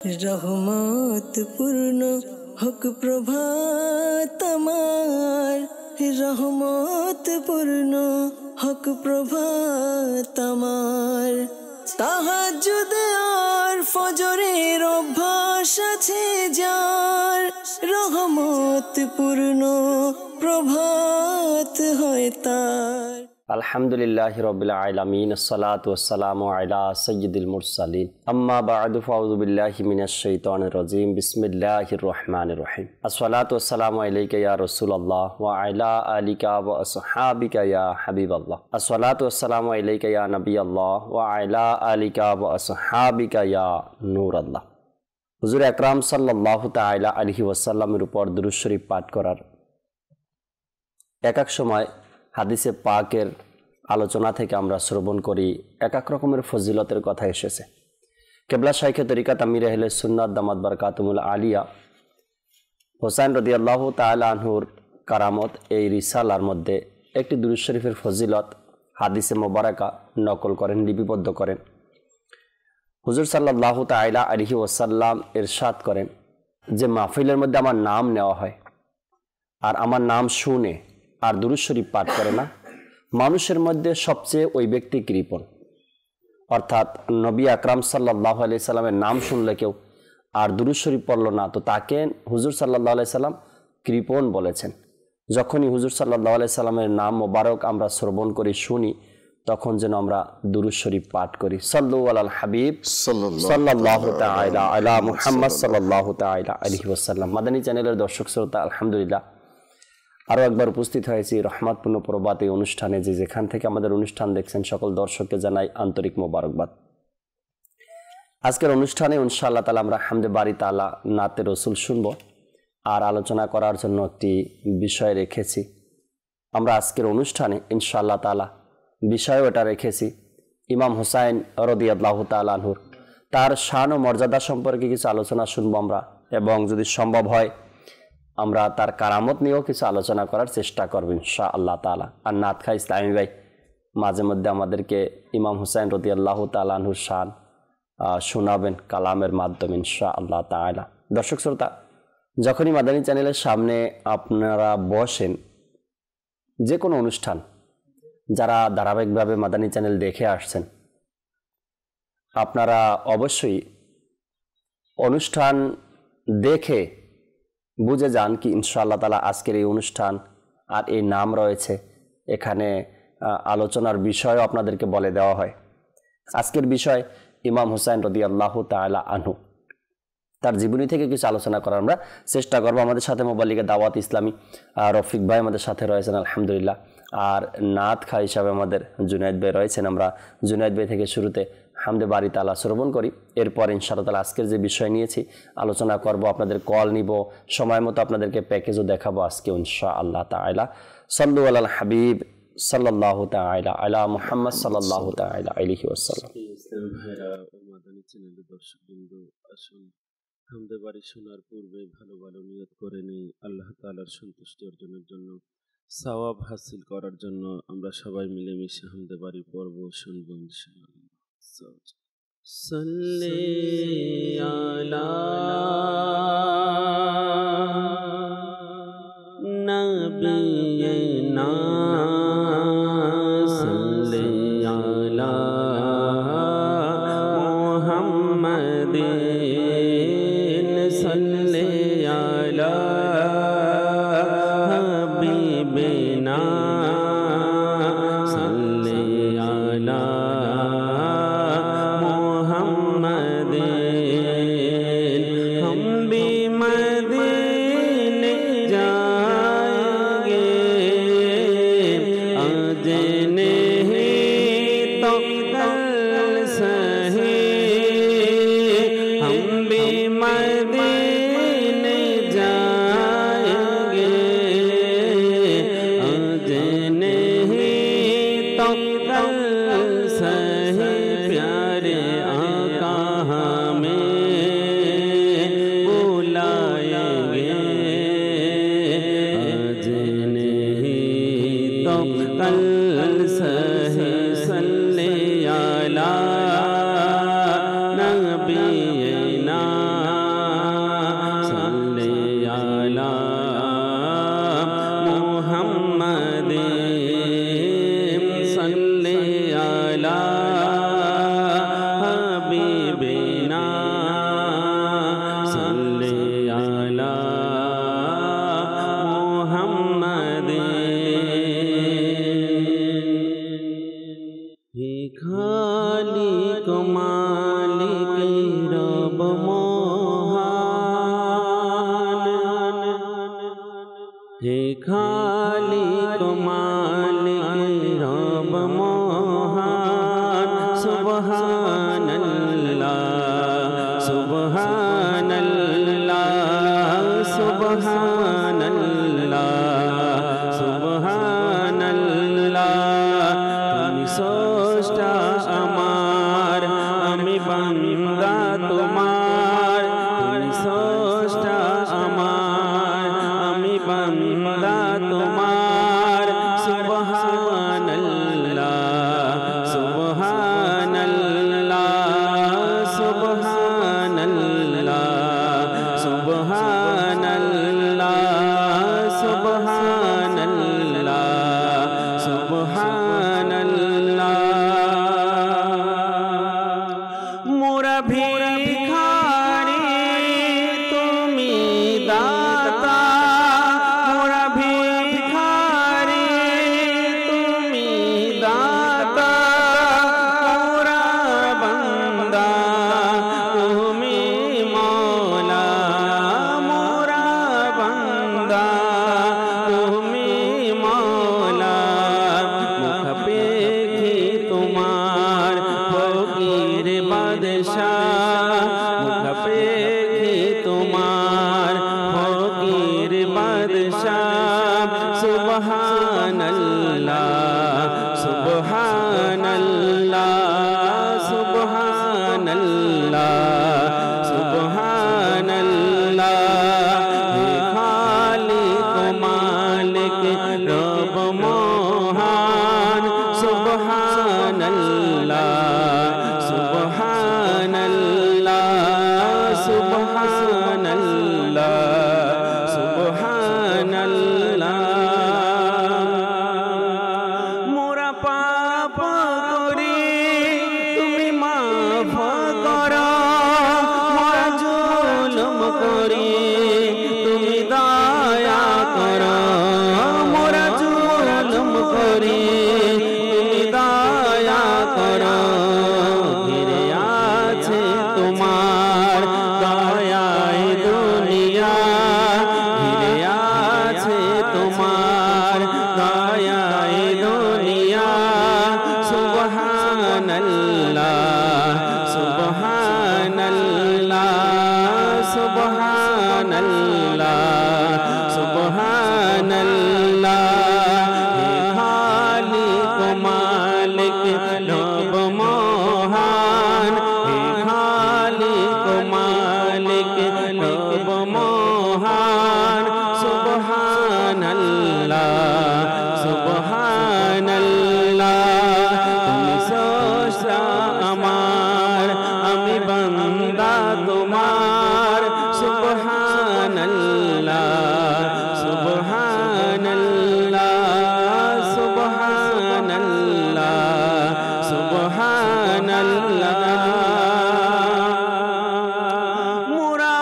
রহমত পূর্ণ হক প্রভাত আমার, রহমত পূর্ণ হক প্রভাত আমার। তাহাজ্জুদ আর ফজরের অভ্যাস আছে যার, রহমত পূর্ণ প্রভাত হয় তার। আলহামদুলিল্লাহি রাব্বিল আলামিন, আসসালাতু ওয়াসসালামু আলা সাইয়্যিদিল মুরসালিন, আম্মা বা'দু, ফাউযু বিল্লাহি মিনাশ শাইতানির রাজীম, বিসমিল্লাহির রহমানির রহিম। আসসালাতু ওয়াসসালামু আলাইকা ইয়া রাসূলুল্লাহ ওয়া আলা আলিকা ওয়া আসহাবিকা ইয়া হাবিবাল্লাহ। আসসালাতু ওয়াসসালামু আলাইকা ইয়া নবিয়াল্লাহ ওয়া আলা আলিকা ওয়া আসহাবিকা ইয়া নূরাল্লাহ। হুজুর আকরাম সাল্লাল্লাহু তাআলা আলাইহি ওয়াসাল্লামের উপর দুরূদ শরীফ পাঠ করার এক এক সময় হাদিসে পাকের আলোচনা থেকে আমরা শ্রবণ করি, এক এক রকমের ফজিলতের কথা এসেছে। কেবলা শাইখে তরিকাত আমির আহলে সুন্নাত দামাত বারকাতুহুল আলিয়া হোসাইন রাদিয়াল্লাহু তাআলা আনহুর কারামত এই রিসালার মধ্যে একটি দুরূদ শরীফের ফজিলত হাদিসে মোবারকা নকল করেন, লিপিবদ্ধ করেন। হুজুর সাল্লাল্লাহু তাআলা আলাইহি ওয়াসাল্লাম ইরশাদ করেন যে মাহফিলের মধ্যে আমার নাম নেওয়া হয় আর আমার নাম শুনে আর দুরূদ শরীফ পাঠ করে না, মানুষের মধ্যে সবচেয়ে ওই ব্যক্তি কৃপণ। অর্থাৎ নবী আকরাম সাল্লাল্লাহু আলাইহি সাল্লামের নাম শুনলে কেউ আর দুরূদ শরীফ পড়ল না, তো তাকে হুজুর সাল্লাল্লাহু আলাইহি সাল্লাম কৃপণ বলেছেন। যখনই হুজুর সাল্লাল্লাহু আলাইহি সাল্লামের নাম মোবারক আমরা শ্রবণ করি, শুনি, তখন যেন আমরা দুরূদ শরীফ পাঠ করি। সাল্লু আলাল হাবিব সাল্লাল্লাহু তাআলা আলা মুহাম্মদ সাল্লাল্লাহু তাআলা আলাইহি ওয়াসাল্লাম। মাদানী চ্যানেলের দর্শক শ্রোতা, আলহামদুলিল্লাহ আরও একবার উপস্থিত হয়েছি রহমতপূর্ণ প্রভাত এই অনুষ্ঠানে। যেখান থেকে আমাদের অনুষ্ঠান দেখছেন সকল দর্শককে জানাই আন্তরিক মোবারকবাদ। আজকের অনুষ্ঠানে ইনশাআল্লাহ তাআলা আমরা হামদে বারি তাআলা, নাতে রসুল শুনব আর আলোচনা করার জন্য একটি বিষয় রেখেছি। আমরা আজকের অনুষ্ঠানে ইনশাআল্লাহ তাআলা বিষয় এটা রেখেছি ইমাম হুসাইন রাদিয়াল্লাহু তাআলা আনহুর, তার শান ও মর্যাদা সম্পর্কে কিছু আলোচনা শুনবো আমরা, এবং যদি সম্ভব হয় আমরা তার কারামত নিয়েও কিছু আলোচনা করার চেষ্টা করব ইনশাআল্লাহ তাআলা। আর নাত খা ইসলামী ভাই মাঝে মধ্যে আমাদেরকে ইমাম হুসাইন রাদিয়াল্লাহু তাআলা আনহুর শান শোনাবেন কালামের মাধ্যমে ইনশাআল্লাহ তাআলা। দর্শক শ্রোতা, যখনই মাদানী চ্যানেলের সামনে আপনারা বসেন, যে কোনো অনুষ্ঠান যারা ধারাবাহিকভাবে মাদানী চ্যানেল দেখে আসছেন, আপনারা অবশ্যই অনুষ্ঠান দেখে বুঝে যান কি ইনশাআল্লাহ তাআলা আজকের এই অনুষ্ঠান আর এই নাম রয়েছে, এখানে আলোচনার বিষয়ও আপনাদেরকে বলে দেওয়া হয়। আজকের বিষয় ইমাম হুসাইন রাদিয়াল্লাহু তাআলা আনহু, তার জীবনী থেকে কিছু আলোচনা করার আমরা চেষ্টা করব। আমাদের সাথে মোবাইল লিগে দাওয়াত ইসলামী রফিক ভাই আমাদের সাথে রয়েছেন আলহামদুলিল্লাহ, আর নাত খা হিসাবে আমাদের জুনায়েদ ভাই রয়েছেন। আমরা জুনায়েদ ভাই থেকে শুরুতে হামদে বারি তাআলা শ্রবণ করি, এরপর ইনশাআল্লাহ তাআলা আজকের যে বিষয় নিয়েছি আলোচনা করব, আপনাদের কল নিব, সময় মতো আপনাদেরকে প্যাকেজও দেখাবো আজকে ইনশাআল্লাহ তাআলা। সাল্লু আলাল হাবিব সাল্লাল্লাহু তাআলা আলা মুহাম্মদ সাল্লাল্লাহু তাআলা আলাইহি ওয়াসাল্লাম। ইসলাম ভাইরা ও মাদানী চ্যানেলের দর্শকবৃন্দ, আসুন হামদে বারি শোনার পূর্বে ভালো ভালো নিয়ত করে নেই আল্লাহ তাআলার সন্তুষ্টি অর্জনের জন্য, সওয়াব হাসিল করার জন্য। আমরা সবাই মিলেমিশে হামদে বারি পড়ব, শুনবো ইনশাআল্লাহ। সাল্লি আলা নবিয়িনা সাল্লি আলা মুহাম্মাদিন সাল্লি আলা হাবিবিনা সাল্লি আলা মুহাম্মাদিন। हम भी मदीने जाएंगे, आज नहीं तो कल सही। हम भी मदीने जाएंगे, आज नहीं तो कल सही। प्यारे आका हमें बुलाएंगे, आज नहीं तो कल सही। सल्ले अला नबीना খালিক মালিক রব মহান সুবহানাল্লাহ সুবহানাল্লাহ সুবহানাল্লাহ সুবহানাল্লাহ তুমি স্রষ্টা আমার আমি বান্দা তোমার তুমি স্রষ্টা আমার আমি বান্দা তোমার সুবহানাল্লাহ সুবহানাল্লাহ সুবহানাল্লাহ সুবহানাল্লাহ সুবহানাল্লাহ সুবহানাল্লাহ মোরা ভিখারি তুমি দাতা মোরা ভিখারি তুমি দাতা মোরা বান্দা তুমি মওলা মোরা বান্দা তুমি মওলা মুখ পেখি তোমার ফকির বাদশাহ মুখ পেখি তোমার ফকির বাদশাহ সুবহানাল্লাহ সুবহানাল্লাহ সুবহানাল্লাহ সুবহানাল্লাহ হে খালিক মালিক রব মহান সুবহানাল্লাহ সুবহানাল্লাহ সুবহানাল্লাহ সুবহানাল্লাহ মোরা পাপ করি তুমি মাফ করো মোরা জুলুম করি তুমি দয়া করো মোরা জুলুম করি তুমি দয়া করো ঘিরে আছে তোমার দয়ায় দুনিয়া ঘিরে আছে তোমার দয়ায় দুনিয়া সুবহানাল্লাহ সুবহানাল্লাহ সুবহানাল্লাহ সুবহানাল্লাহ হে খালিক মালিক রব মহান হে খালিক মালিক রব মহান সুবহানাল্লাহ সুবহানাল্লাহ তুমি স্রষ্টা আমার আমি বান্দা তোমার সুবহানাল্লাহ সুবহানাল্লাহ সুবহানাল্লাহ সুবহানাল্লাহ মোরা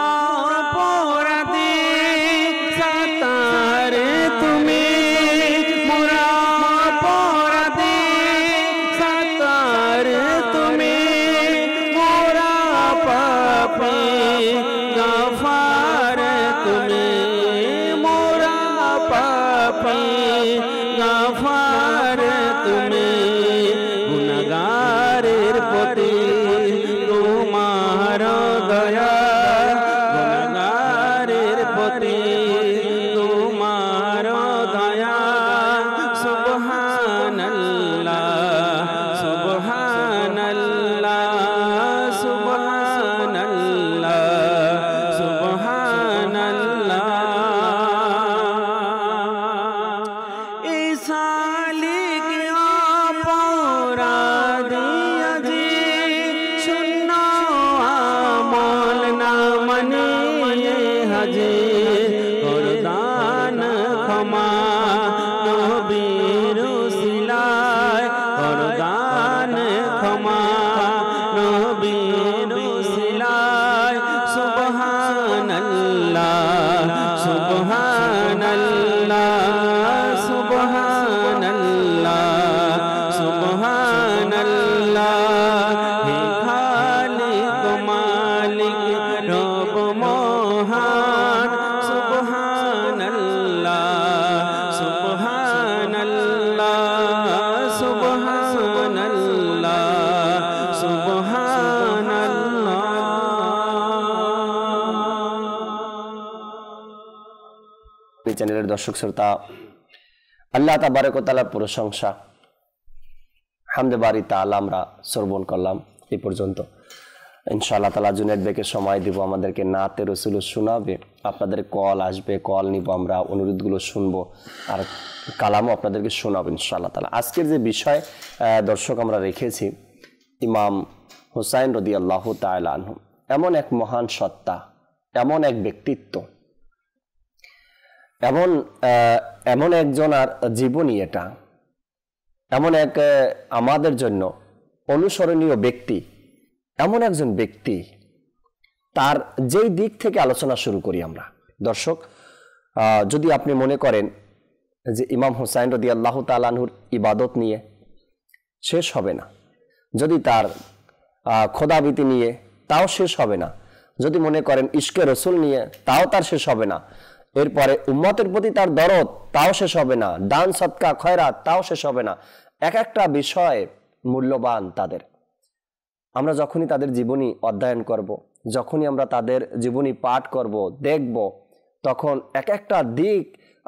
অপরাধী সাতারে তুমি মোরা অপরাধী সাতারে তুমি মোরা পাপী গফার তুমি মোরা পাপী গফার তুমি গুনাহগারের প্রতি তোমার দয়া গুনাহগারের প্রতি তোমার দয়া সুবহানাল্লাহ সুবহানাল্লাহ সুবহানাল্লাহ সুবহানাল্লাহ চ্যানেলের দর্শক শ্রোতা, আল্লাহ তাবারক ওয়া তাআলার প্রশংসা, হামদে বারি তাআলা আমরা শ্রবণ করলাম এই পর্যন্ত। ইনশাআল্লাহ তাআলা জুনায়েদ ভাইকে সময় দিব, আমাদেরকে নাতে রাসূল শোনাবে, আপনাদের কল আসবে, কল নিব, আমরা অনুরোধগুলো শুনবো আর কালামও আপনাদেরকে শোনাবো ইনশাআল্লাহ তাআলা। আজকের যে বিষয় দর্শক আমরা রেখেছি, ইমাম হুসাইন রাদিয়াল্লাহু তাআলা আনহু, এমন এক মহান সত্তা, এমন এক ব্যক্তিত্ব, এমন একজন আর জীবনী, এটা এমন এক আমাদের জন্য অনুসরণীয় ব্যক্তি, এমন একজন ব্যক্তি, তার যেই দিক থেকে আলোচনা শুরু করি আমরা দর্শক, যদি আপনি মনে করেন যে ইমাম হুসাইন রাদিয়াল্লাহু তাআলা আনহুর ইবাদত নিয়ে শেষ হবে না, যদি তার খোদাবিতি নিয়ে তাও শেষ হবে না, যদি মনে করেন ইশকে রসুল নিয়ে তাও তার শেষ হবে না, এরপরে উম্মতের প্রতি তার দরদ তাও শেষ হবে না, দান সদকা খয়রাত তাও শেষ হবে না, এক একটা বিষয় মূল্যবান তাদের। আমরা যখনই তাদের জীবনী অধ্যয়ন করব, যখনই আমরা তাদের জীবনী পাঠ করব, দেখব, তখন এক একটা দিক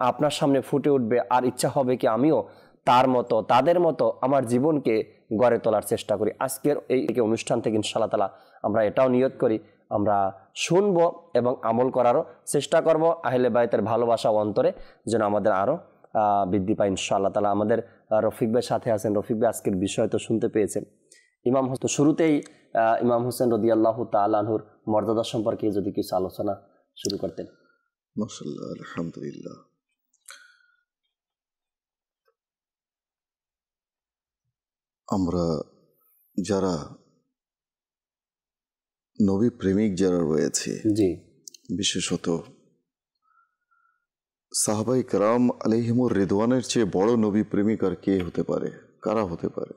আপনার সামনে ফুটে উঠবে, আর ইচ্ছা হবে কি আমিও তার মতো, তাদের মতো আমার জীবনকে গড়ে তোলার চেষ্টা করি। আজকের এই অনুষ্ঠান থেকে ইনশাআল্লাহ তাআলা আমরা এটাও নিয়ত করি, আমরা শুনবো এবং আমল করারও চেষ্টা করব। আহলে বাইতের ভালোবাসা অন্তরে যেন আমাদের আরও বৃদ্ধি পায় ইনশাআল্লাহ তাআলা। আমাদের রফিক ভাই সাথে আছেন। রফিক ভাই, আজকের বিষয় তো শুনতে পেয়েছেন। ইমাম হোসেন, শুরুতেই ইমাম হোসেন রাদিয়াল্লাহু তাআলা আনহুর মর্যাদা সম্পর্কে যদি কিছু আলোচনা শুরু করতেন। মাশাআল্লাহ, আলহামদুলিল্লাহ। আমরা যারা নবী প্রেমিক যারা রয়েছে, জি, বিশেষত সাহাবায়ে কেরাম আলাইহিমুর রিদওয়ানের চেয়ে বড় নবী প্রেমিক আর কে হতে পারে, কারা হতে পারে?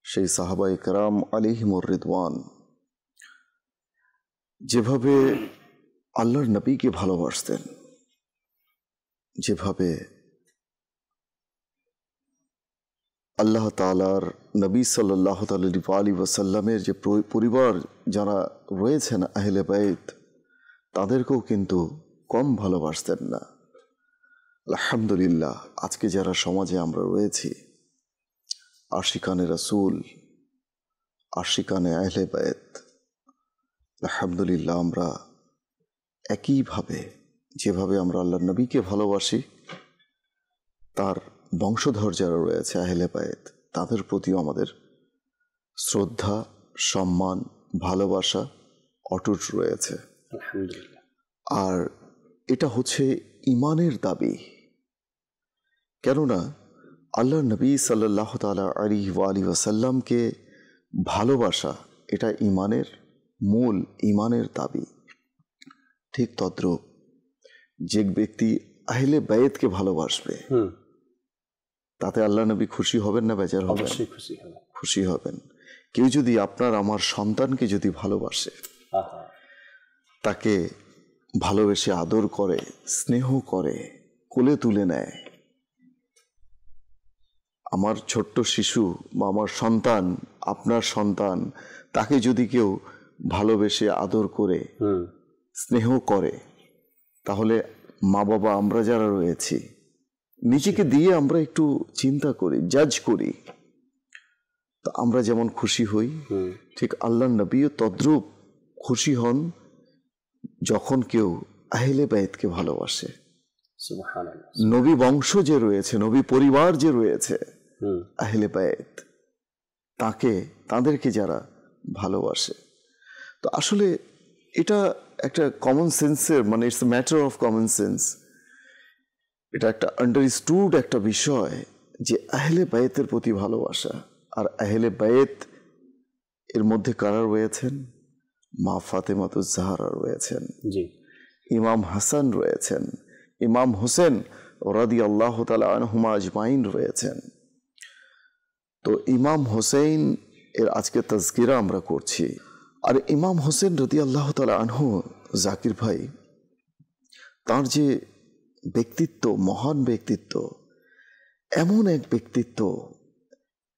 সেই সাহাবায়ে কেরাম আলাইহিমুর রিদওয়ান যেভাবে আল্লাহর নবীকে ভালোবাসতেন, যেভাবে আল্লাহ তাআলার নবী সাল্লাল্লাহু আলাইহি ওয়াসাল্লামের যে পরিবার যারা রয়েছেন আহলে বাইত, তাদেরকেও কিন্তু কম ভালোবাসতেন না। আলহামদুলিল্লাহ, আজকে যারা সমাজে আমরা রয়েছি, আশিকানে রাসূল, আশিকানে আহলে বাইত, আলহামদুলিল্লাহ আমরা একইভাবে যেভাবে আমরা আল্লাহর নবীকে ভালোবাসি, তার বংশধর যারা রয়েছে আহলে বাইত, তাদের প্রতিও আমাদের শ্রদ্ধা, সম্মান, ভালোবাসা অটুট রয়েছে। আলহামদুলিল্লাহ। আর এটা হচ্ছে ঈমানের দাবি। কেননা আল্লাহর নবী সাল্লাল্লাহু তাআলা আলাইহি ওয়াসাল্লামকে ভালোবাসা এটা ঈমানের মূল, ঈমানের দাবি। ঠিক তদ্রূপ যে ব্যক্তি আহলে বাইতকে ভালোবাসবে, তাতে আল্লাহ নবী খুশি হবেন না বেজার হবেন? অবশ্যই খুশি হবেন। খুশি হবেন। কেউ যদি আপনার আমার সন্তানকে যদি ভালোবাসে, তাকে ভালোবেসে আদর করে, স্নেহ করে, কোলে তুলে নেয়, আমার ছোট্ট শিশু বা আমার সন্তান, আপনার সন্তান, তাকে যদি কেউ ভালোবেসে আদর করে, স্নেহ করে, তাহলে মা বাবা আমরা যারা রয়েছি, নিজেকে দিয়ে আমরা একটু চিন্তা করি, জাজ করি, তো আমরা যেমন খুশি হই, ঠিক আল্লাহর নবীও তদ্রূপ খুশি হন যখন কেউ আহলে বাইতকে ভালোবাসে। সুবহানাল্লাহ। নবী বংশ যে রয়েছে, নবী পরিবার যে রয়েছে, আহলে বাইত, তাদেরকে যারা ভালোবাসে, তো আসলে এটা একটা কমন সেন্সের, মানে it's a matter of common sense, এটা একটা আন্ডারস্টুড একটা বিষয় যে আহলে বাইতের প্রতি ভালোবাসা। আর আহলে বাইত এর মধ্যে কারা রয়েছেন? মা ফাতেমাতুজ জাহরা রয়েছেন, জি, ইমাম হাসান রয়েছেন, ইমাম হোসেন রাদিয়াল্লাহু তাআলা আনহুমা আজমাইন রয়েছেন। তো ইমাম হোসেন এর আজকে তাজকিরা আমরা করছি। আর ইমাম হোসেন রাদিয়াল্লাহু তাআলা আনহু, জাকির ভাই, তার যে ব্যক্তিত্ব, মহান ব্যক্তিত্ব, এমন এক ব্যক্তিত্ব,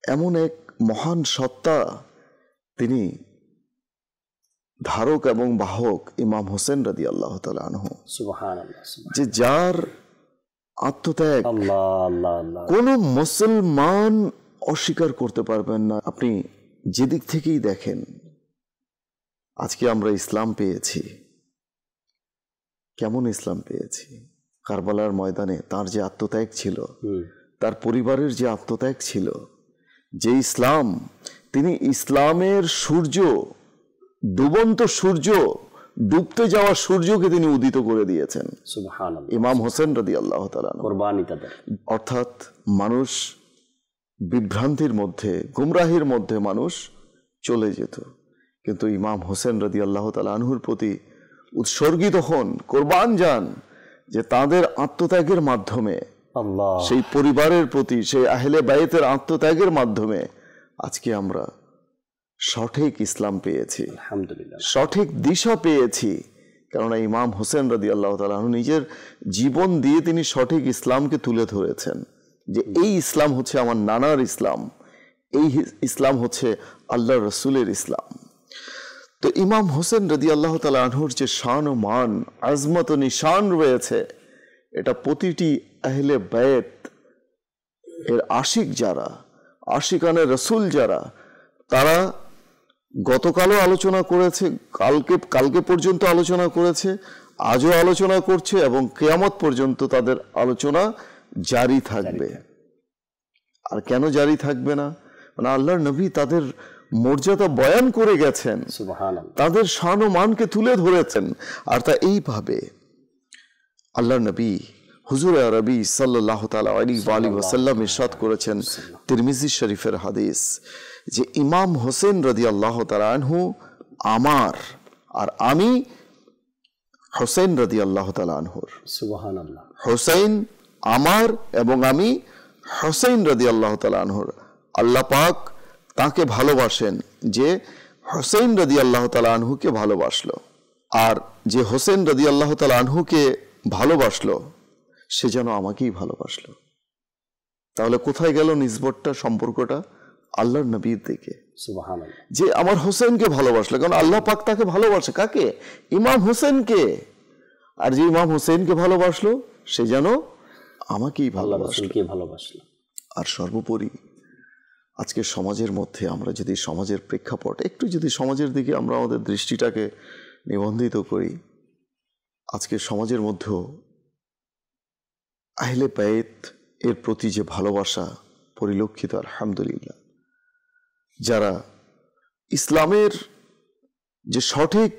এমন এক মহান সত্তা, তিনি ধারক এবং বাহক ইমাম হোসেন রাদিয়াল্লাহু তাআলা আনহু, সুবহানাল্লাহ, যে যার আত্মত্যাগ আল্লাহ আল্লাহ আল্লাহ, কোনো মুসলমান অস্বীকার করতে পারবেন না। আপনি যেদিক থেকেই দেখেন, আজকে আমরা ইসলাম পেয়েছি। কেমন ইসলাম পেয়েছি? কারবালার ময়দানে তার যে আত্মত্যাগ ছিল, তার পরিবারের যে আত্মত্যাগ ছিল, যে ইসলাম, তিনি ইসলামের সূর্য, ডুবন্ত সূর্য, ডুবতে যাওয়া সূর্যকে তিনি উদিত করে দিয়েছেন। সুবহানাল্লাহ, ইমাম হোসেন রাদিয়াল্লাহু তাআলা আনহু। কুরবানি তাদের। অর্থাৎ মানুষ বিভ্রান্তির মধ্যে, গুমরাহির মধ্যে মানুষ চলে যেত, কিন্তু ইমাম হোসেন রাদিয়াল্লাহু তাআলা আনহুর প্রতি উৎসর্গিত হন, কোরবান যান, যে তাদের আত্মত্যাগের মাধ্যমে, আল্লাহ, সেই পরিবারের প্রতি, সেই আহলে বাইতের আত্মত্যাগের মাধ্যমে আজকে আমরা সঠিক ইসলাম পেয়েছি, আলহামদুলিল্লাহ, সঠিক দিশা পেয়েছি। কেননা ইমাম হোসেন রাদিয়াল্লাহু তাআলা আনহু নিজের জীবন দিয়ে তিনি সঠিক ইসলামকে তুলে ধরেছেন, যে এই ইসলাম হচ্ছে আমার নানার ইসলাম, এই ইসলাম হচ্ছে আল্লাহ রসুলের ইসলাম। তো ইমাম হোসেন রাদিয়াল্লাহু তাআলা আনহুর যে শান ও মান, আজমত ও নিশান রয়েছে, এটা প্রতিটি আহলে বাইত এর আশিক যারা, আশিকানে রসুল যারা, তারা গতকালও আলোচনা করেছে, কালকে পর্যন্ত আলোচনা করেছে, আজও আলোচনা করছে, এবং কিয়ামত পর্যন্ত তাদের আলোচনা জারি থাকবে। আর কেন জারি থাকবে না? মানে আল্লাহর নবী তাদের মর্যাদা বয়ান করে গেছেন, সুবহানাল্লাহ, তাদের শান ও মানকে তুলে ধরেছেন। আর তা এইভাবে আল্লাহর নবী হুজুর আরবি সাল্লাল্লাহু তাআলা আলাইহি ওয়াসাল্লাম ইরশাদ করেছেন, তিরমিজি শরীফের হাদিস, যে ইমাম হোসেন রাদিয়াল্লাহু তাআলা আনহু আমার, আর আমি হোসেন রাদিয়াল্লাহু তাআলা আনহুর। সুবহানাল্লাহ, হোসেন আমার এবং আমি হোসেন রাদিয়াল্লাহু তাআলা আনহুর। আল্লাহ পাক তাকে ভালোবাসেন, যে হোসেন রাদিয়াল্লাহু তাআলা আনহুকে ভালোবাসলো। আর যে হোসেন রাদিয়াল্লাহু তাআলা আনহুকে ভালোবাসলো, সে যেন আমাকেই ভালোবাসলো। তাহলে কোথায় গেল নিসবতটা, সম্পর্কটা? আল্লাহর নবীর দিকে, সুবহানাল্লাহ, যে আমার হোসেনকে ভালোবাসলো। কারণ আল্লাহ পাক তাকে ভালোবাসে, কাকে? ইমাম হোসেনকে। আর যে ইমাম হোসেনকে ভালোবাসলো, সে যেন আমাকেই আল্লাহ ভালোবাসলো। রাসূলকে ভালোবাসলো। আর সর্বোপরি আজকে সমাজের মধ্যে আমরা যদি সমাজের প্রেক্ষাপট একটু, যদি সমাজের দিকে আমরা আমাদের দৃষ্টিটাকে নিবন্ধিত করি, আজকে সমাজের মধ্যেও আহলে বাইত এর প্রতি যে ভালোবাসা পরিলক্ষিত, আলহামদুলিল্লাহ। যারা ইসলামের যে সঠিক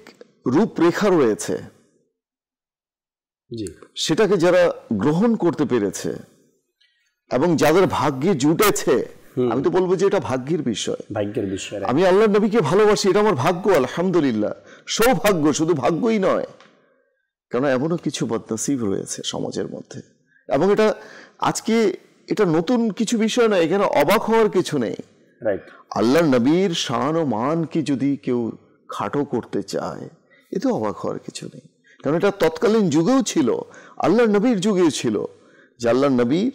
রূপরেখা রয়েছে, জি, সেটাকে যারা গ্রহণ করতে পেরেছে, এবং যাদের ভাগ্যে জুটেছে, আমি তো বলবো যে এটা ভাগ্যের বিষয়। ভাগ্যের বিষয়। আমি আল্লাহর নবীকে ভালোবাসি, এটা আমার ভাগ্য, আলহামদুলিল্লাহ, সৌভাগ্য। শুধু ভাগ্যই নয়, কারণ এমনও কিছু বদনসিব রয়েছে সমাজের মধ্যে, এবং এটা আজকে এটা নতুন কিছু বিষয় নয়, এখানে অবাক হওয়ার কিছু নেই। রাইট, আল্লাহর নবীর শান ও মানকে যদি কেউ খাটো করতে চায়, এতে অবাক হওয়ার কিছু নেই। কারণ এটা তৎকালীন যুগেও ছিল, আল্লাহর নবীর যুগেও ছিল, যে আল্লাহর নবীর,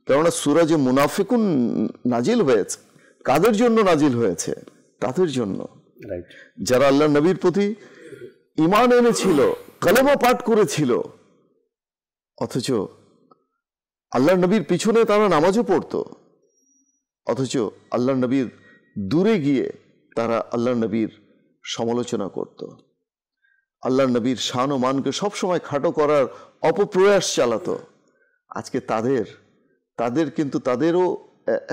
কেননা সূরা যে মুনাফিকুন নাজিল হয়েছে, কাদের জন্য নাজিল হয়েছে? তাদের জন্য রাইট, যারা আল্লাহর নবীর প্রতি ঈমান এনেছিল, কালেমা পাঠ করেছিল, অথচ আল্লাহর নবীর পিছনে তারা নামাজও পড়তো, অথচ আল্লাহর নবীর দূরে গিয়ে তারা আল্লাহর নবীর সমালোচনা করত, আল্লাহর নবীর শান ও মানকে সবসময় খাটো করার অপপ্রয়াস চালাতো। আজকে তাদের কিন্তু তাদেরও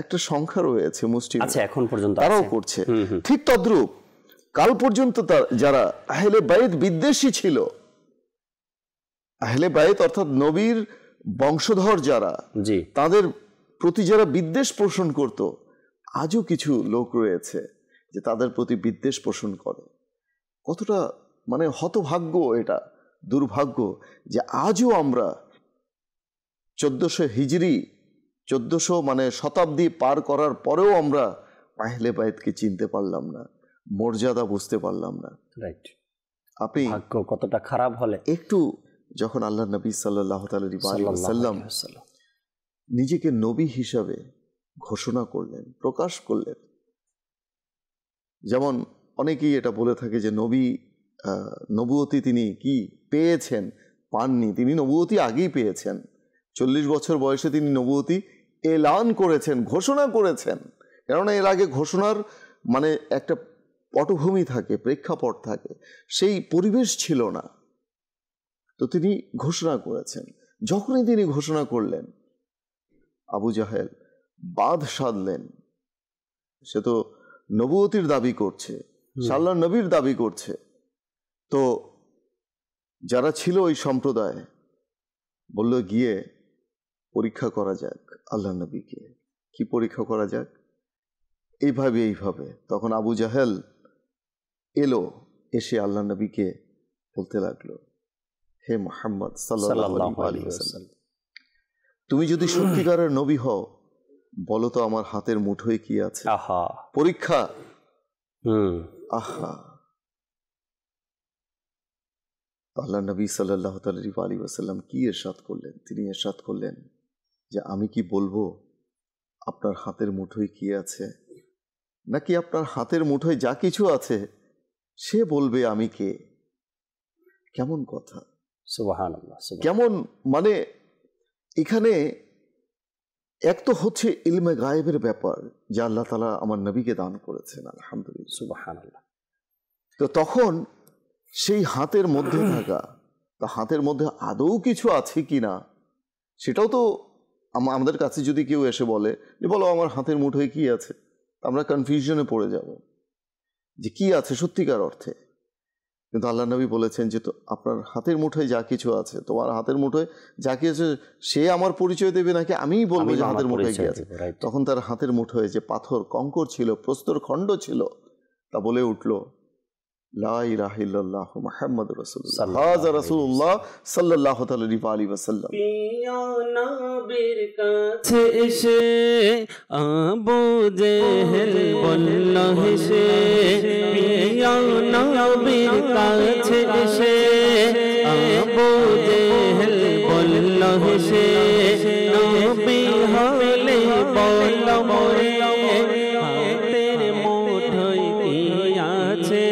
একটা সংখ্যা রয়েছে মুসলিম, আচ্ছা, এখন পর্যন্ত তারাও করছে ঠিক তদ্রূপ। কাল পর্যন্ত যারা আহলে বাইত বিদ্বেষী ছিল, আহলে বাইত অর্থাৎ নবীর বংশধর যারা, জি, তাদের প্রতি যারা বিদ্বেষ পোষণ করত, আজও কিছু লোক রয়েছে যে তাদের প্রতি বিদ্বেষ পোষণ করে। কতটা মানে হতভাগ্য, এটা দুর্ভাগ্য যে আজও আমরা 1400 হিজরি, 1400 মানে শতাব্দী পার করার পরেও আমরা আহলে বাইতকে চিনতে পারলাম না, মর্যাদা বুঝতে পারলাম না। রাইট, আপনি ভাগ্য কতটা খারাপ হলে একটু যখন আল্লাহ নবী সাল্লাল্লাহু আলাইহি ওয়াসাল্লাম নিজেকে নবী হিসাবে ঘোষণা করলেন, প্রকাশ করলেন, যেমন অনেকেই এটা বলে থাকে যে নবী নবুয়তি তিনি কি পেয়েছেন, পাননি। তিনি নবুয়তি আগেই পেয়েছেন। 40 বছর বয়সে তিনি নবুয়তি এলান করেছেন, ঘোষণা করেছেন। কেননা এর আগে ঘোষণার মানে একটা পটভূমি থাকে, প্রেক্ষাপট থাকে, সেই পরিবেশ ছিল না। তো তিনি ঘোষণা করেছেন। যখনই তিনি ঘোষণা করলেন, আবু জাহেল বাঁধ সাধলেন। সে তো নবুয়তির দাবি করছে, আল্লাহর নবীর দাবি করছে। তো যারা ছিল ওই সম্প্রদায় বলল, গিয়ে পরীক্ষা করা যাক আল্লাহ নবীকে। কি পরীক্ষা করা যাক? এইভাবে। তখন আবু জাহেল এলো, এসে আল্লাহ নবীকে বলতে লাগলো, হে মুহাম্মদ সাল্লাল্লাহু আলাইহি ওয়াসাল্লাম, তুমি যদি সত্যিকারের নবী হও, বলো তো আমার হাতের মুঠোয় কি আছে? পরীক্ষা। আল্লাহ নবী সাল্লাল্লাহু আলাইহি ওয়াসাল্লাম কি ইরশাদ করলেন? তিনি ইরশাদ করলেন যে আমি কি বলবো আপনার হাতের মুঠোয় কি আছে, নাকি আপনার হাতের মুঠোয় যা কিছু আছে সে বলবে আমি কে? কেমন কথা! সুবহানাল্লাহ। কেমন মানে এখানে এক তো হচ্ছে ইলমে গায়েবের ব্যাপার, যা আল্লাহ তাআলা আমার নবীকে দান করেছেন, আলহামদুলিল্লাহ, সুবহানাল্লাহ। তো তখন সেই হাতের মধ্যে থাকা, তা হাতের মধ্যে আদৌ কিছু আছে কি না সেটাও তো আমাদের কাছে যদি কেউ এসে বলে যে বলো আমার হাতের মুঠোয় কি আছে, আমরা কনফিউশনে পড়ে যাব যে কি আছে সত্যিকার অর্থে। কিন্তু আল্লাহ নবী বলেছেন যে তো আপনার হাতের মুঠোয় যা কিছু আছে, তোমার হাতের মুঠোয় যা কিছু আছে সে আমার পরিচয় দেবে, নাকি আমিই বলবো যে হাতের মুঠোয় কি আছে? তখন তার হাতের মুঠোয় যে পাথর কঙ্কর ছিল, প্রস্তর খণ্ড ছিল, তা বলে উঠল, লা ইলাহা ইল্লাল্লাহু মুহাম্মাদুর রাসূলুল্লাহ, হাযা রাসূলুল্লাহ সাল্লাল্লাহু আলাইহি ওয়াসাল্লাম। প্রিয় নবীর কাছে এসে আবু জেহেল বলল হেসে, প্রিয় নবীর কাছে এসে আবু জেহেল বলল হেসে, নবী হলে বল মোরে হাতের মুঠোয় কি আছে?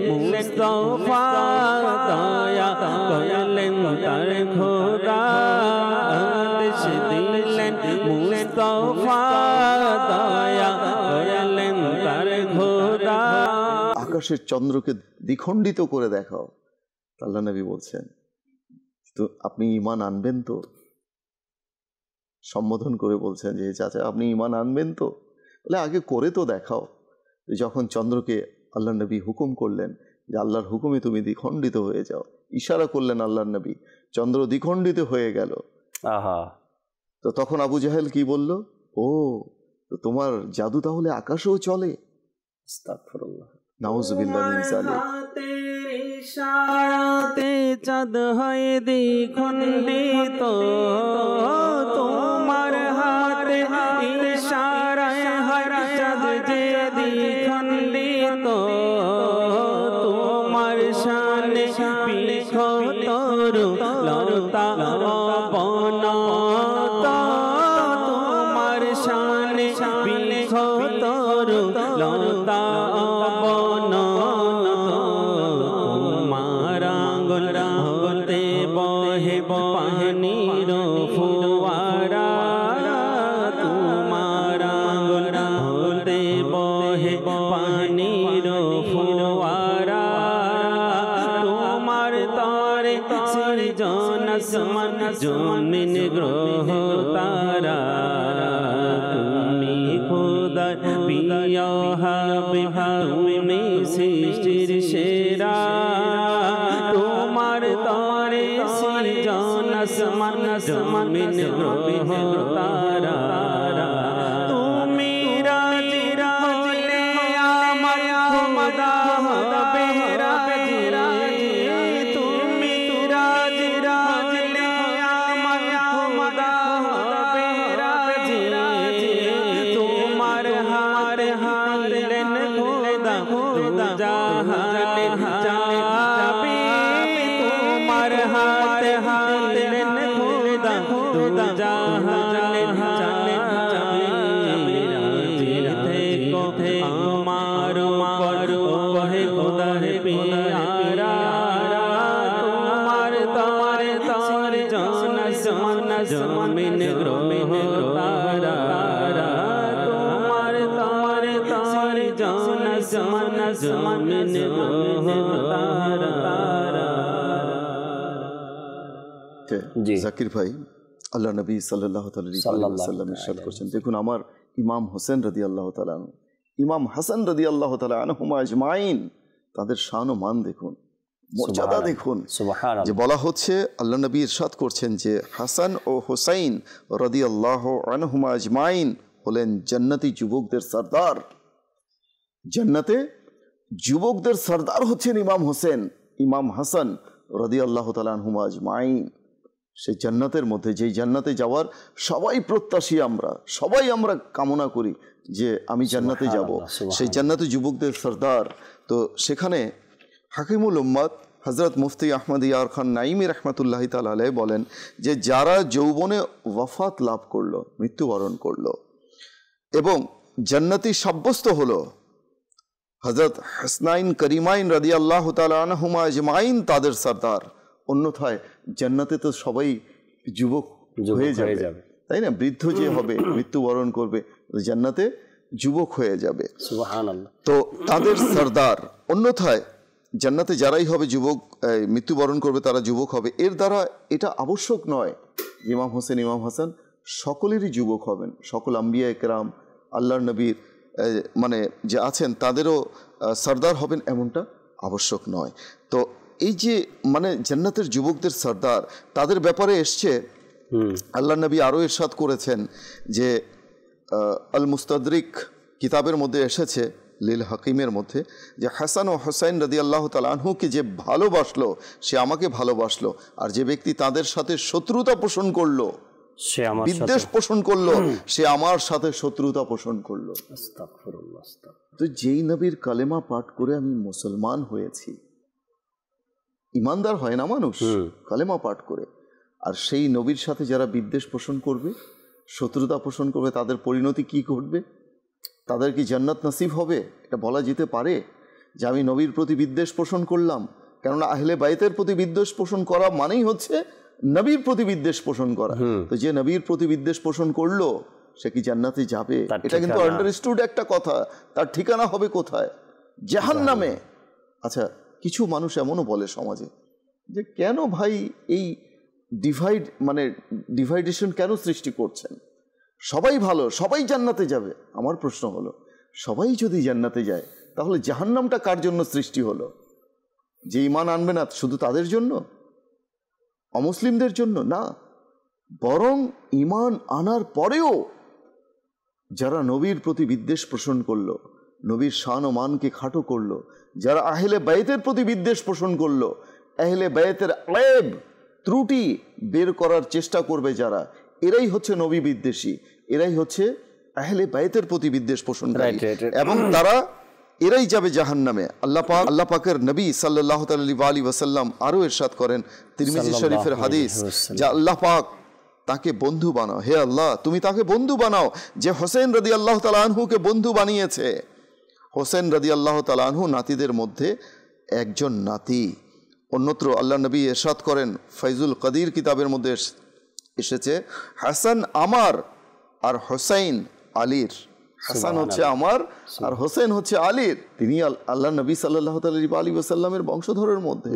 মুস্তাফা দয়া করলেন তার খোদা, আদেশ দিলেন মুস্তাফা দয়া করলেন তার খোদা। আকাশের চন্দ্রকে দ্বিখণ্ডিত করে দেখাও। আল্লাহ নবী বলছেন, তো আপনি ঈমান আনবেন তো? সম্বোধন করে বলছেন যে চাচা আপনি ঈমান আনবেন তো? বলে আগে করে তো দেখাও। যখন চন্দ্রকে আল্লাহ নবী হুকুম করলেন যে আল্লাহর হুকুমে তুমি দ্বিখণ্ডিত হয়ে যাও, ইশারা করলেন আল্লাহর নবী, চন্দ্র দ্বিখণ্ডিত হয়ে গেল। তো তখন আবু জাহেল কি বলল, ও তো তোমার জাদু তাহলে আকাশেও চলে? আস্তাগফিরুল্লাহ, নাউযুবিল্লাহি মিন যালিক। ইশারাতে চাঁদ হয় দ্বিখণ্ডিত, তোমার হাতে ইশারায় হয় চাঁদ যে দ্বিখণ্ডিত, তোমার শানে বিখতর লতা অবনত, তোমার শানে বিখতর লতা অবনত, তোমার আঙ্গুল হতে বহে পানির ফোয়ারা, তোমার আঙ্গুল হতে বহে পানির ফোয়ারা, তোমার তরে সৃজন আসমান জমিন গ্রহ তারা, তুমি খোদার প্রিয় হাবিব, তুমি সৃষ্টির সেরা, তোমার তরে সৃজন আসমান জমিন গ্রহ তারা, তুমি রাজি রাজলে আমার খোদা হবে রাজি, তুমি রাজি রাজলে আমার খোদা হবে রাজি, তোমার হার হারলেন জাহানে যাবে তোমার হাতে দিলেন খোদা দু জাহানে যাবে রাজি থেকে আমার ওহে খোদার পিয়ারা তোমার তার জানা জমিন গ্রহ তারা তোমার তার জানা জমিন গ্রহ তারা। জি জাকির ভাই, আল্লাহ নবী সাল্লাল্লাহু আলাইহি ওয়াসাল্লাম ইরশাদ করেছেন, দেখুন আমার ইমাম হোসেন রাদিয়াল্লাহু তাআলা আনহু, ইমাম হাসান রাদিয়াল্লাহু তাআলা আনহুমা আজমাইন, তাদের শান ও মান দেখুন, মর্যাদা দেখুন। যে বলা হচ্ছে, আল্লাহ নবী ইরশাদ করছেন যে হাসান ও হুসাইন রাদিয়াল্লাহু আনহুমা আজমাইন হলেন জান্নাতি যুবকদের সরদার। জান্নাতে যুবকদের সরদার হচ্ছেন ইমাম হোসেন, ইমাম হাসান রাদিয়াল্লাহু তাআলা আনহুমা আজমাইন। সেই জান্নাতের মধ্যে, যেই জান্নাতে যাওয়ার সবাই প্রত্যাশী, সবাই আমরা কামনা করি যে আমি জান্নাতে যাব, সেই জান্নাতে যুবকদের সরদার। তো সেখানে হাকিমুল উম্মাত হযরত মুফতি আহমদ ইয়ার খান নাইমি রহমতুল্লাহি তাআলা আলাইহি বলেন যে যারা যৌবনে ওয়াফাত লাভ করলো, মৃত্যুবরণ করলো এবং জান্নাতি সাব্যস্ত হলো, হযরত হাসনাইন করিমাইন রাদিয়াল্লাহু তাআলা আনহুমা আজমাইন তাদের সরদার। অন্যথায় জান্নাতে তো সবাই যুবক হয়ে যাবে, তাই না? বৃদ্ধ যে হবে, মৃত্যুবরণ করবে, জান্নাতে যুবক হয়ে যাবে, সুবহানাল্লাহ। তো তাদের সরদার। অন্যথায় জান্নাতে যারাই হবে যুবক, মৃত্যুবরণ করবে তারা যুবক হবে। এর দ্বারা এটা আবশ্যক নয় ইমাম হোসেন, ইমাম হাসান সকলেরই যুবক হবেন, সকল আম্বিয়া একরাম আল্লাহর নবীর মানে যে আছেন তাদেরও সরদার হবেন, এমনটা আবশ্যক নয়। তো এই যে মানে জান্নাতের যুবকদের সরদার, তাদের ব্যাপারে এসছে আল্লাহ নবী আরও ইরশাদ করেছেন যে আল মুস্তাদরিক কিতাবের মধ্যে এসেছে, লিল হাকিমের মধ্যে, যে হাসান ও হুসাইন রাদিয়াল্লাহু তাআলা আনহুকে যে ভালোবাসলো সে আমাকে ভালোবাসলো, আর যে ব্যক্তি তাদের সাথে শত্রুতা পোষণ করলো, বিদ্বেষ পোষণ করলো, সে আমার সাথে শত্রুতা পোষণ করলো। তো যেই নবীর কালেমা পাঠ করে আমি মুসলমান হয়েছি, ইমানদার হয় না মানুষ কালেমা পাঠ করে, আর সেই নবীর সাথে যারা বিদ্বেষ পোষণ করবে, শত্রুতা পোষণ করবে, তাদের পরিণতি কি ঘটবে? তাদের কি জান্নাত নসিব হবে? এটা বলা যেতে পারে যে আমি নবীর প্রতি বিদ্বেষ পোষণ করলাম? কেননা আহলে বাইতের প্রতি বিদ্বেষ পোষণ করা মানেই হচ্ছে নবীর প্রতি বিদ্বেষ পোষণ করা। তো যে নবীর প্রতি বিদ্বেষ পোষণ করলো সে কি জান্নাতে যাবে? এটা কিন্তু আন্ডারস্টুড একটা কথা। তার ঠিকানা হবে কোথায়? জাহান্নামে। আচ্ছা, কিছু মানুষ এমনও বলে সমাজে যে কেন ভাই এই ডিভাইডেশন কেন সৃষ্টি করছেন? সবাই ভালো, সবাই জান্নাতে যাবে। আমার প্রশ্ন হলো, সবাই যদি জান্নাতে যায় তাহলে জাহান্নামটা কার জন্য সৃষ্টি হলো? যে ঈমান আনবে না শুধু তাদের জন্য, অমুসলিমদের জন্য না, বরং ঈমান আনার পরেও যারা নবীর প্রতি বিদ্বেষ পোষণ করলো, নবীর শান ও মানকে খাটো করলো, যারা আহলে বাইতের প্রতি বিদ্বেষ পোষণ করলো, আহলে বাইতের আয়েব ত্রুটি বের করার চেষ্টা করবে যারা, এরাই হচ্ছে নবী বিদ্বেষী, এরাই হচ্ছে আহলে বাইতের প্রতি বিদ্বেষ পোষণকারী, এবং এরাই যাবে জাহান্নামে। আল্লাহ পাকের নবী সাল্লাল্লাহু আলাইহি ওয়াসাল্লাম আরও ইরশাদ করেন, তিরমিজি শরীফের হাদিস, যে আল্লাহ পাক তাকে বন্ধু বানাও, হে আল্লাহ তুমি তাকে বন্ধু বানাও যে হোসেন রাদিয়াল্লাহু তাআলা আনহুকে বন্ধু বানিয়েছে। হোসেন রাদিয়াল্লাহু তাআলা আনহু নাতিদের মধ্যে একজন নাতি। অন্যত্র আল্লাহ নবী ইরশাদ করেন, ফাইজুল কাদির কিতাবের মধ্যে এসেছে, হাসান আমার আর হোসেন আলীর। হাসান হচ্ছে আমার আর হোসেন হচ্ছে আলীর। তিনি আল্লাহ নবী সাল্লাল্লাহু আলাইহি ওয়াসাল্লামের বংশধরের মধ্যে,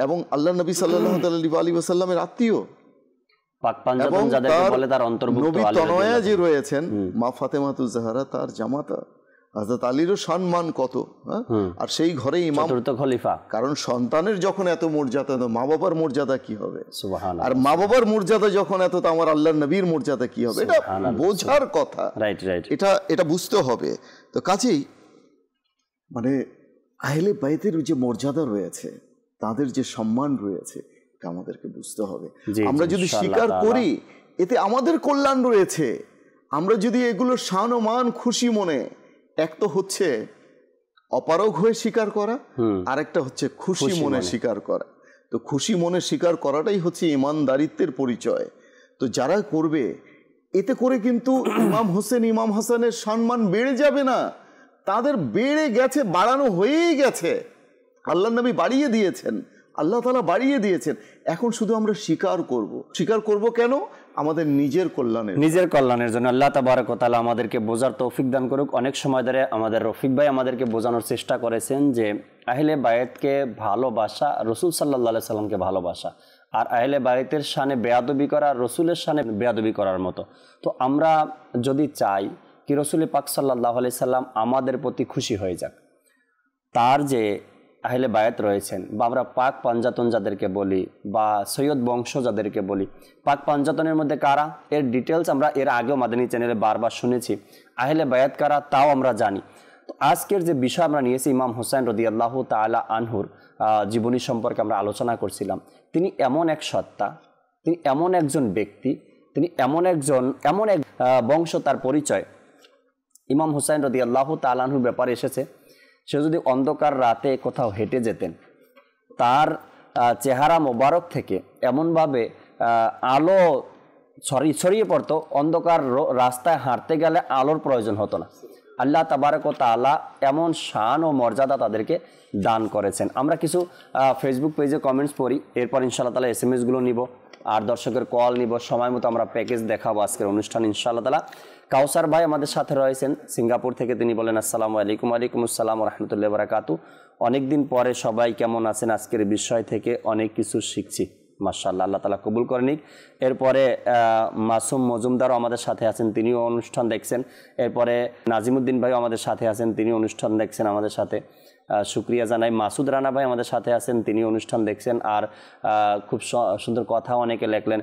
এবং আল্লাহ নবী সাল্লাল্লাহু আলাইহি ওয়াসাল্লামের আত্মীয়, এবং তার নবী তনয়া যে রয়েছেন মা ফাতেমাতুজ জাহরা, তার জামাতা হযরত আলীরও সম্মান কত। আর সেই ঘরে ইমাম খলিফা। কারণ সন্তানের যখন এত মর্যাদা, মা বাবার মর্যাদা কি হবে? আর মা বাবার মর্যাদা যখন এত, তো আমার আল্লাহর নবীর মর্যাদা কি হবে? এটা বোঝার কথা, এটা বুঝতে হবে। তো কাজেই মানে আহলে বাইতের যে মর্যাদা রয়েছে, তাদের যে সম্মান রয়েছে, এটা আমাদেরকে বুঝতে হবে। আমরা যদি স্বীকার করি এতে আমাদের কল্যাণ রয়েছে। আমরা যদি এগুলো শান ও মান খুশি মনে, এক তো হচ্ছে অপারগ হয়ে স্বীকার করা, আরেকটা হচ্ছে খুশি মনে স্বীকার করা। তো খুশি মনে স্বীকার করাটাই হচ্ছে ইমানদারিত্বের পরিচয়। তো যারা করবে, এতে করে কিন্তু ইমাম হোসেন ইমাম হাসানের সম্মান বেড়ে যাবে না, তাদের বেড়ে গেছে, বাড়ানো হয়েই গেছে। আল্লাহ নবী বাড়িয়ে দিয়েছেন, আল্লাহ তাআলা বাড়িয়ে দিয়েছেন। এখন শুধু আমরা স্বীকার করব কেন? আমাদের নিজের কল্যাণের জন্য। আল্লাহ তাবারক ওয়া তাআলা আমাদেরকে বোঝার তৌফিক দান করুক। অনেক সময় ধরে আমাদের রফিক ভাই আমাদেরকে বোঝানোর চেষ্টা করেছেন যে আহলে বায়াতকে ভালোবাসা রাসূল সাল্লাল্লাহু আলাইহি সাল্লামকে ভালোবাসা, আর আহলে বায়াতের শানে বেয়াদবি করা রাসূলের শানে বেয়াদবি করার মতো। তো আমরা যদি চাই কি রাসূল পাক সাল্লাল্লাহু আলাইহি সাল্লাম আমাদের প্রতি খুশি হয়ে যাক, তার যে আহলে বায়াত রয়েছেন, বা আমরা পাক পাঞ্জাতন যাদেরকে বলি, বা সৈয়দ বংশ যাদেরকে বলি, পাক পাঞ্জাতনের মধ্যে কারা, এর ডিটেলস আমরা এর আগেও মাদানী চ্যানেলে বারবার শুনেছি। আহলে বায়াত কারা তাও আমরা জানি। তো আজকের যে বিষয় আমরা নিয়েছি ইমাম হোসেন রাদিয়াল্লাহু তাআলা আনহুর জীবনী সম্পর্কে আমরা আলোচনা করছিলাম। তিনি এমন এক সত্তা, তিনি এমন একজন ব্যক্তি, তিনি এমন এক বংশ, তার পরিচয়। ইমাম হোসেন রাদিয়াল্লাহু তাআলা আনহুর ব্যাপারে এসেছে, সে যদি অন্ধকার রাতে কোথাও হেঁটে যেতেন, তার চেহারা মোবারক থেকে এমনভাবে আলো ছড়িয়ে পড়তো, অন্ধকার রাস্তায় হাঁটতে গেলে আলোর প্রয়োজন হতো না। আল্লাহ তাবারক ওয়া তাআলা এমন শান ও মর্যাদা তাদেরকে দান করেছেন। আমরা কিছু ফেসবুক পেজে কমেন্টস পড়ি, এরপর ইনশাআল্লাহ তাআলা SMS-গুলো নিব, আর দর্শকের কল নিব, সময় মতো আমরা প্যাকেজ দেখাবো আজকের অনুষ্ঠান ইনশাআল্লাহ তাআলা। কাউসার ভাই আমাদের সাথে রয়েছেন সিঙ্গাপুর থেকে, তিনি বলেন আসসালামু আলাইকুম। ওয়ালাইকুম আসসালাম ওয়া রাহমাতুল্লাহি ওয়া বারাকাতুহু। অনেকদিন পরে সবাই কেমন আছেন? আজকের বিষয় থেকে অনেক কিছু শিখছি, মাশাআল্লাহ, আল্লাহ তাআলা কবুল করে নিক। এরপরে মাসুম মজুমদারও আমাদের সাথে আছেন, তিনিও অনুষ্ঠান দেখছেন। এরপরে নাজিমুদ্দিন ভাইও আমাদের সাথে আছেন, তিনি অনুষ্ঠান দেখছেন আমাদের সাথে, শুক্রিয়া জানাই। মাসুদ রানা ভাই আমাদের সাথে আছেন, তিনি অনুষ্ঠান দেখছেন। আর খুব সুন্দর কথা অনেকে লেখলেন।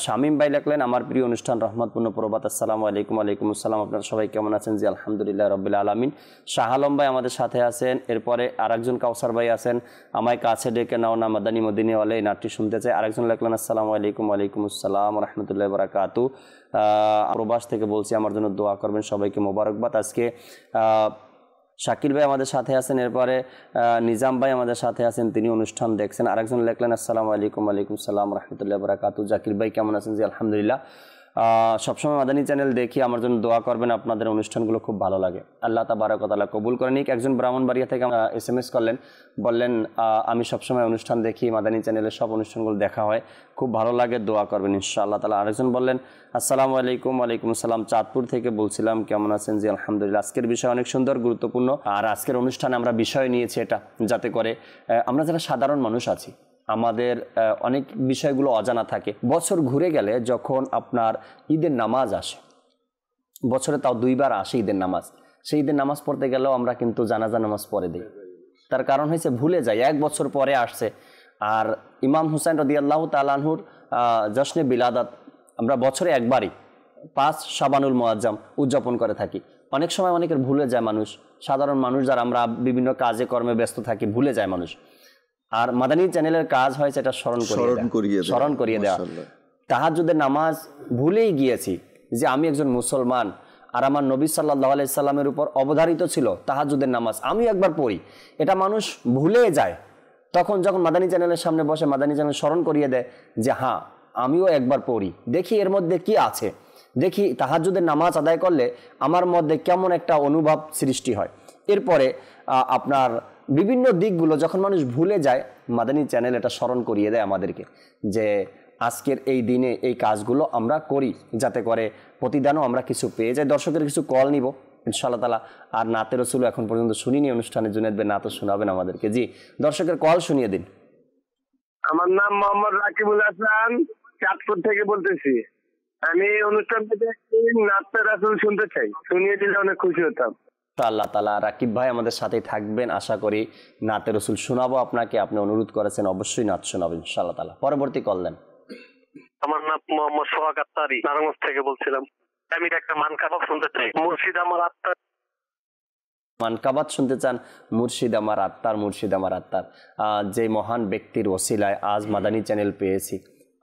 শামীম ভাই লেখলেন, আমার প্রিয় অনুষ্ঠান রহমতপূর্ণ প্রভাত, আসসালামু আলাইকুম। ওয়ালাইকুম আসসালাম, আপনারা সবাই কেমন আছেন? জি আলহামদুলিল্লাহ রাব্বিল আলামিন। শাহ আলম ভাই আমাদের সাথে আছেন। এরপরে আরেকজন কাউসার ভাই আছেন, আমায় কাছে ডেকে নাও না মাদানী মদিনাওয়ালা, এই নাটটি শুনতে চাই। আরেকজন লেখলেন আসসালামু আলাইকুম। ওয়ালাইকুম আসসালাম ওয়া রাহমাতুল্লাহি ওয়া বারাকাতুহু। প্রবাস থেকে বলছি, আমার জন্য দোয়া করবেন, সবাইকে মোবারকবাদ। আজকে শাকির ভাই আমাদের সাথে আছেন। এরপরে নিজাম ভাই আমাদের সাথে আছেন, তিনি অনুষ্ঠান দেখছেন। আরেকজন লেখলেন আসসালামু আলাইকুম। ওয়ালাইকুম আসসালাম রাহমাতুল্লাহি ওয়া বারাকাতুহু। জাকির ভাই কেমন আছেন? জি আলহামদুলিল্লাহ। সবসময় মাদানী চ্যানেল দেখি, আমার জন্য দোয়া করবেন, আপনাদের অনুষ্ঠানগুলো খুব ভালো লাগে, আল্লাহ তাবারক ওয়া তাআলা কবুল করে নিক। একজন ব্রাহ্মণবাড়িয়া থেকে SMS করলেন, বললেন আমি সবসময় অনুষ্ঠান দেখি, মাদানী চ্যানেলের সব অনুষ্ঠানগুলো দেখা হয়, খুব ভালো লাগে, দোয়া করবেন ইনশাআল্লাহ তাআলা। আরেকজন বললেন আসসালামু আলাইকুম। ওয়ালাইকুম আসসালাম, চাঁদপুর থেকে বলছিলাম, কেমন আছেন? জি আলহামদুলিল্লাহ। আজকের বিষয় অনেক সুন্দর, গুরুত্বপূর্ণ। আর আজকের অনুষ্ঠানে আমরা বিষয় নিয়েছি এটা, যাতে করে আমরা যারা সাধারণ মানুষ আছি, আমাদের অনেক বিষয়গুলো অজানা থাকে। বছর ঘুরে গেলে যখন আপনার ঈদের নামাজ আসে, বছরে তাও 2 বার আসে ঈদের নামাজ, সেই ঈদের নামাজ পড়তে গেলেও আমরা কিন্তু জানাজা নামাজ পড়ে দিই। তার কারণ হয়েছে ভুলে যাই, 1 বছর পরে আসছে। আর ইমাম হুসাইন রাদিয়াল্লাহু তাআলা আনহুর জশ্নে বিলাদাত আমরা বছরে একবারই 5 শাবানুল মুআজ্জাম উদযাপন করে থাকি। অনেক সময় অনেকের ভুলে যায় মানুষ, সাধারণ মানুষ যারা আমরা বিভিন্ন কাজে কর্মে ব্যস্ত থাকি, ভুলে যায় মানুষ। আর মাদানী চ্যানেলের কাজ হয়েছে এটা স্মরণ করিয়ে দেওয়া। তাহাজ্জুদের নামাজ ভুলেই গিয়েছি যে আমি একজন মুসলমান, আর আমার নবী সাল্লাল্লাহু আলাইহি সাল্লামের উপর অবধারিত ছিল তাহাজ্জুদের নামাজ, আমি একবার পড়ি, এটা মানুষ ভুলে যায়। তখন যখন মাদানী চ্যানেলের সামনে বসে মাদানী চ্যানেল স্মরণ করিয়ে দেয় যে হ্যাঁ আমিও একবার পড়ি, দেখি এর মধ্যে কি আছে, দেখি তাহাজ্জুদের নামাজ আদায় করলে আমার মধ্যে কেমন একটা অনুভব সৃষ্টি হয়। এরপরে আপনার বিভিন্ন দিকগুলো যখন মানুষ ভুলে যায়, মাদানী চ্যানেল এটা স্মরণ করিয়ে দেয় আমাদেরকে যে আজকের এই দিনে এই কাজগুলো আমরা করি, যাতে করে প্রতিদানও আমরা কিছু পেয়ে যাই। দর্শকের কিছু কল নিব ইনশাআল্লাহ তাআলা। আর নাতে রসুল এখন পর্যন্ত শুনিনি অনুষ্ঠানে, জুনেদ ভাই নাত শোনাবেন আমাদেরকে। জি, দর্শকের কল শুনিয়ে দিন। আমার নাম মোহাম্মদ রাকিবুল হাসান, চাঁদপুর থেকে বলতেছি। আমি অনুষ্ঠান থেকে নাতে রসুল শুনতে চাই, শুনিয়ে দিলে অনেক খুশি হতাম। আল্লাহ তাআলা রাকিব ভাই আমাদের সাথেই থাকবেন, আশা করি নাতে রসুল শোনাবো আপনাকে, আপনি অনুরোধ করেছেন, অবশ্যই নাত শোনাবেন ইনশাআল্লাহ তাআলা। পরবর্তী কল দেন। আমার নাম মোহাম্মদ সোহাগ আত্তারি, নারায়ণগঞ্জ থেকে বলছিলাম। আমি একটা মানকাবাত শুনতে চাই, মুর্শিদ আমার আত্মার। মানকাবাত শুনতে চান? মুর্শিদ আমার আত্মার, মুর্শিদ আমার আত্মার। যে মহান ব্যক্তির ওসিলায় আজ মাদানী চ্যানেল পেয়েছি,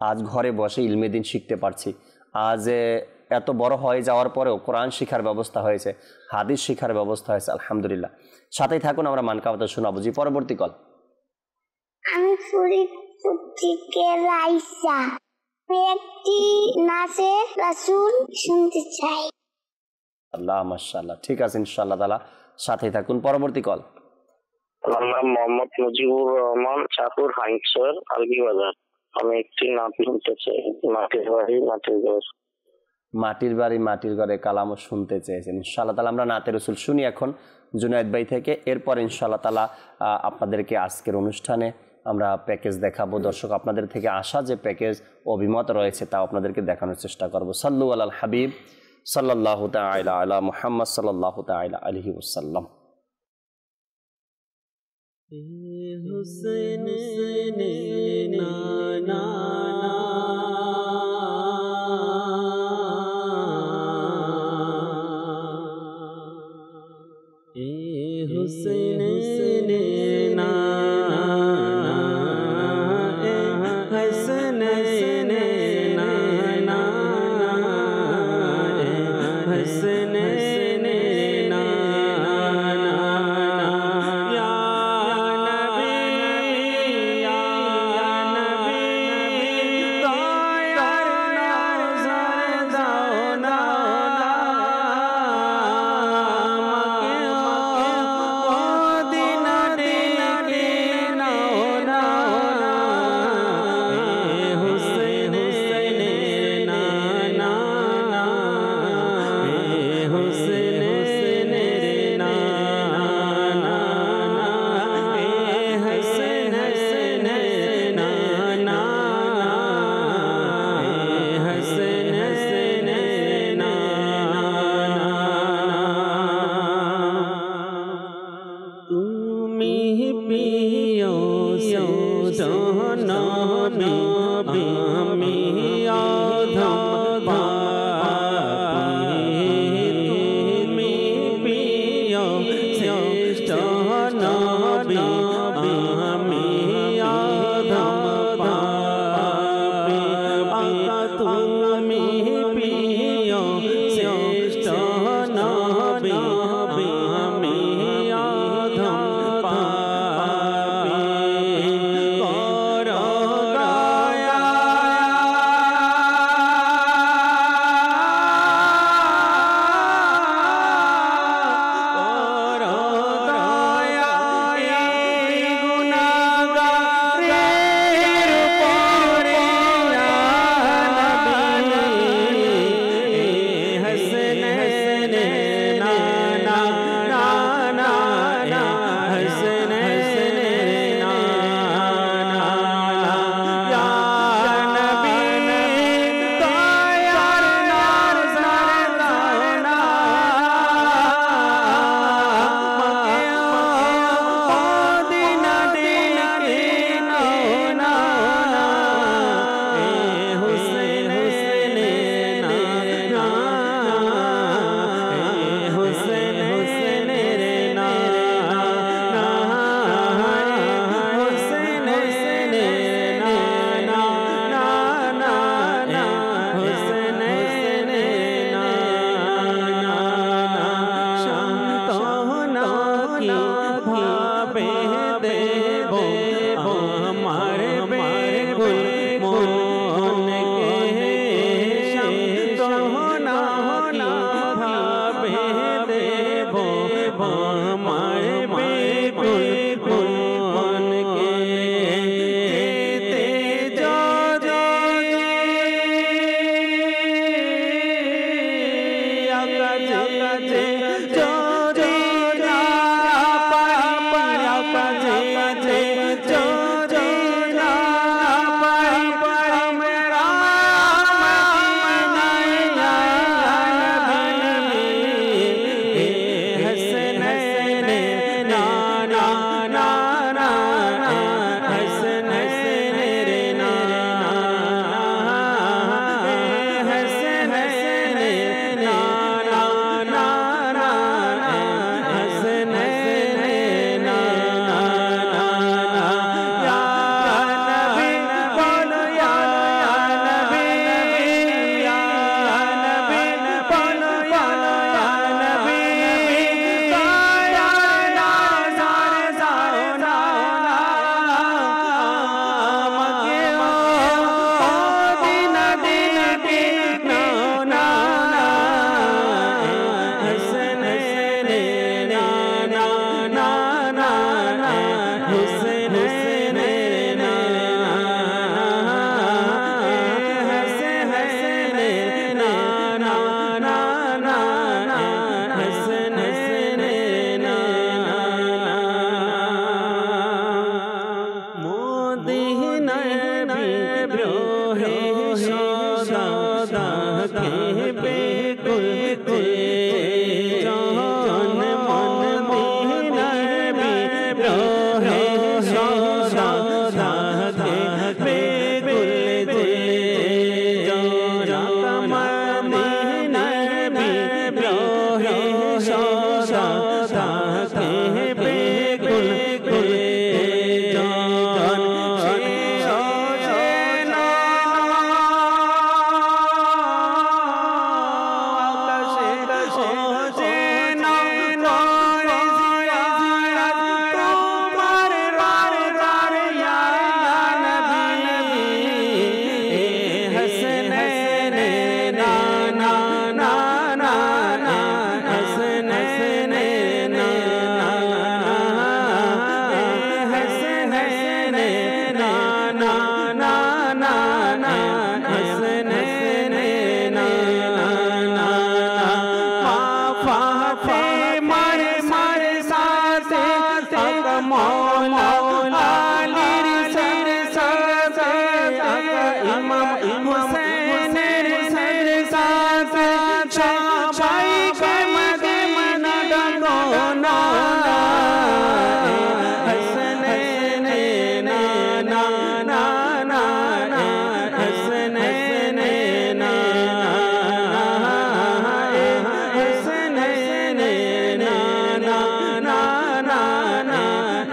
আজ ঘরে বসে ইলমে দিন শিখতে পারছি, আজ এত বড় হয়ে যাওয়ার পরেও কোরআন শিখার ব্যবস্থা হয়েছে, হাদিস শিখার ব্যবস্থা হয়েছে, আলহামদুলিল্লাহ। সাথেই থাকুন, আমরা মানকাওয়াতে শোনাবো। জি, পরবর্তী কল। আমি ফরিদপুর থেকে রাইসা, আমি একটি নাচের রাসূল শুনতে চাই। আল্লাহ, মাশাআল্লাহ। ঠিক আছে, ইনশাআল্লাহ তাআলা সাথেই থাকুন। পরবর্তী কল। আমার নাম মোহাম্মদ মুজিবুর রহমান, চাকুর হাইসর, আলগি বাজার। আমি একটি নাচ শুনতে চাই, মাটির বাড়ি মাটির ঘর। মাটির বাড়ি মাটির ঘরে কালামও শুনতে চেয়েছেন। ইনশাআল্লাহ তাআলা আমরা নাতে রসুল শুনি এখন জুনায়েদ ভাই থেকে। এরপর ইনশাআল্লাহ তাআলা আপনাদেরকে আজকের অনুষ্ঠানে আমরা প্যাকেজ দেখাবো। দর্শক, আপনাদের থেকে আসা যে প্যাকেজ অভিমত রয়েছে তা আপনাদেরকে দেখানোর চেষ্টা করব। সাল্লু আলাল হাবিব সাল্লাল্লাহু তাআলা আলা মুহাম্মদ সাল্লাল্লাহু তাআলা আলাইহি ওয়াসাল্লাম। হুসেন নানা হুসেন নানা হাসন নানা হাসন মৌলা আলীর সির সাথে আকা ইমাম হুসাইনের সির সাথে সবাইকে মদিনা ডাকো না হাসনাইন না না না না হাসনাইন না হাসনাইন না না না না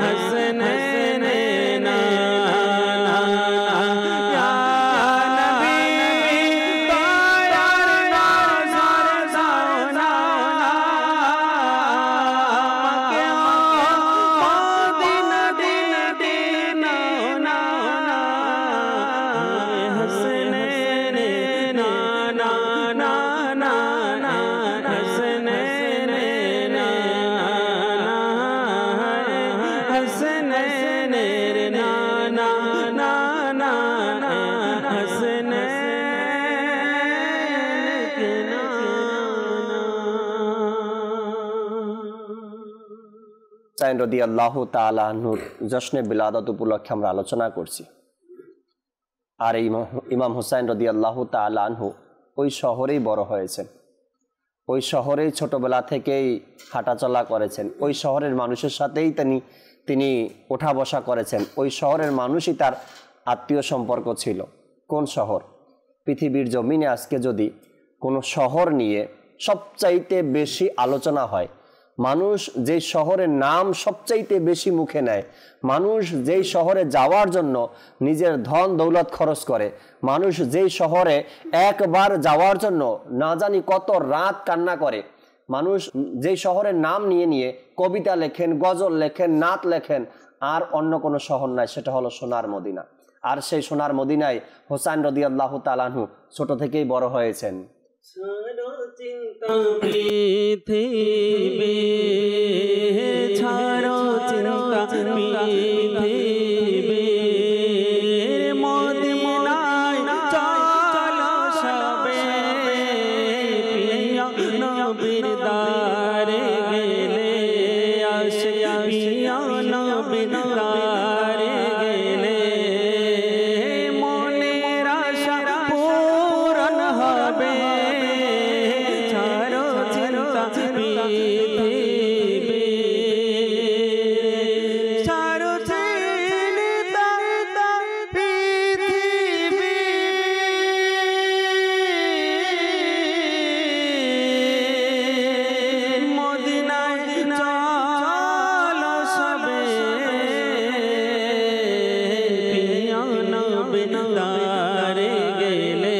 হাসনাইন না ইয়া নবী তায়ার নাজার জানা মক্কে মদিনা দিন দিন না হাসনাইন না না না না হাসনাইন না হাসনাইন না না না না হাসনাইন না হুসাইন রাদিয়াল্লাহু তাআলা আনহুর জশ্নে বিলাদত উপলক্ষে আমরা আলোচনা করছি। আর এই ইমাম হুসাইন রাদিয়াল্লাহু তাআলা আনহু ওই শহরেই বড় হয়েছেন, ওই শহরেই ছোটবেলা থেকেই হাঁটাচলা করেছেন, ওই শহরের মানুষের সাথেই তিনি ওঠা বসা করেছেন, ওই শহরের মানুষই তার আত্মীয় সম্পর্ক ছিল। কোন শহর? পৃথিবীর জমিনে আজকে যদি কোনো শহর নিয়ে সবচাইতে বেশি আলোচনা হয়, মানুষ যেই শহরের নাম সবচাইতে বেশি মুখে নেয়, মানুষ যেই শহরে যাওয়ার জন্য নিজের ধন দৌলত খরচ করে, মানুষ যেই শহরে একবার যাওয়ার জন্য না জানি কত রাত কান্না করে, মানুষ যেই শহরের নাম নিয়ে নিয়ে কবিতা লেখেন, গজল লেখেন, নাত লেখেন, আর অন্য কোনো শহর নাই, সেটা হলো সোনার মদিনা। আর সেই সোনার মদিনায় হুসাইন রাদিয়াল্লাহু তাআলা আনহু ছোট থেকেই বড় হয়েছেন। পৃথিবী ছাড়ো চিন্তা পৃথিবী মদিনায় চলো সবে পিয়া নবীর দারে গেলে আসে পিয়া নবীর দারে গেলে মনের আশা পূরণ হবে ছাড়ো চিন্তা পৃথিবী ছাড়ো চিন্তা পৃথিবী মদিনায় চলো সবে পিয়া নবীর দারে গেলে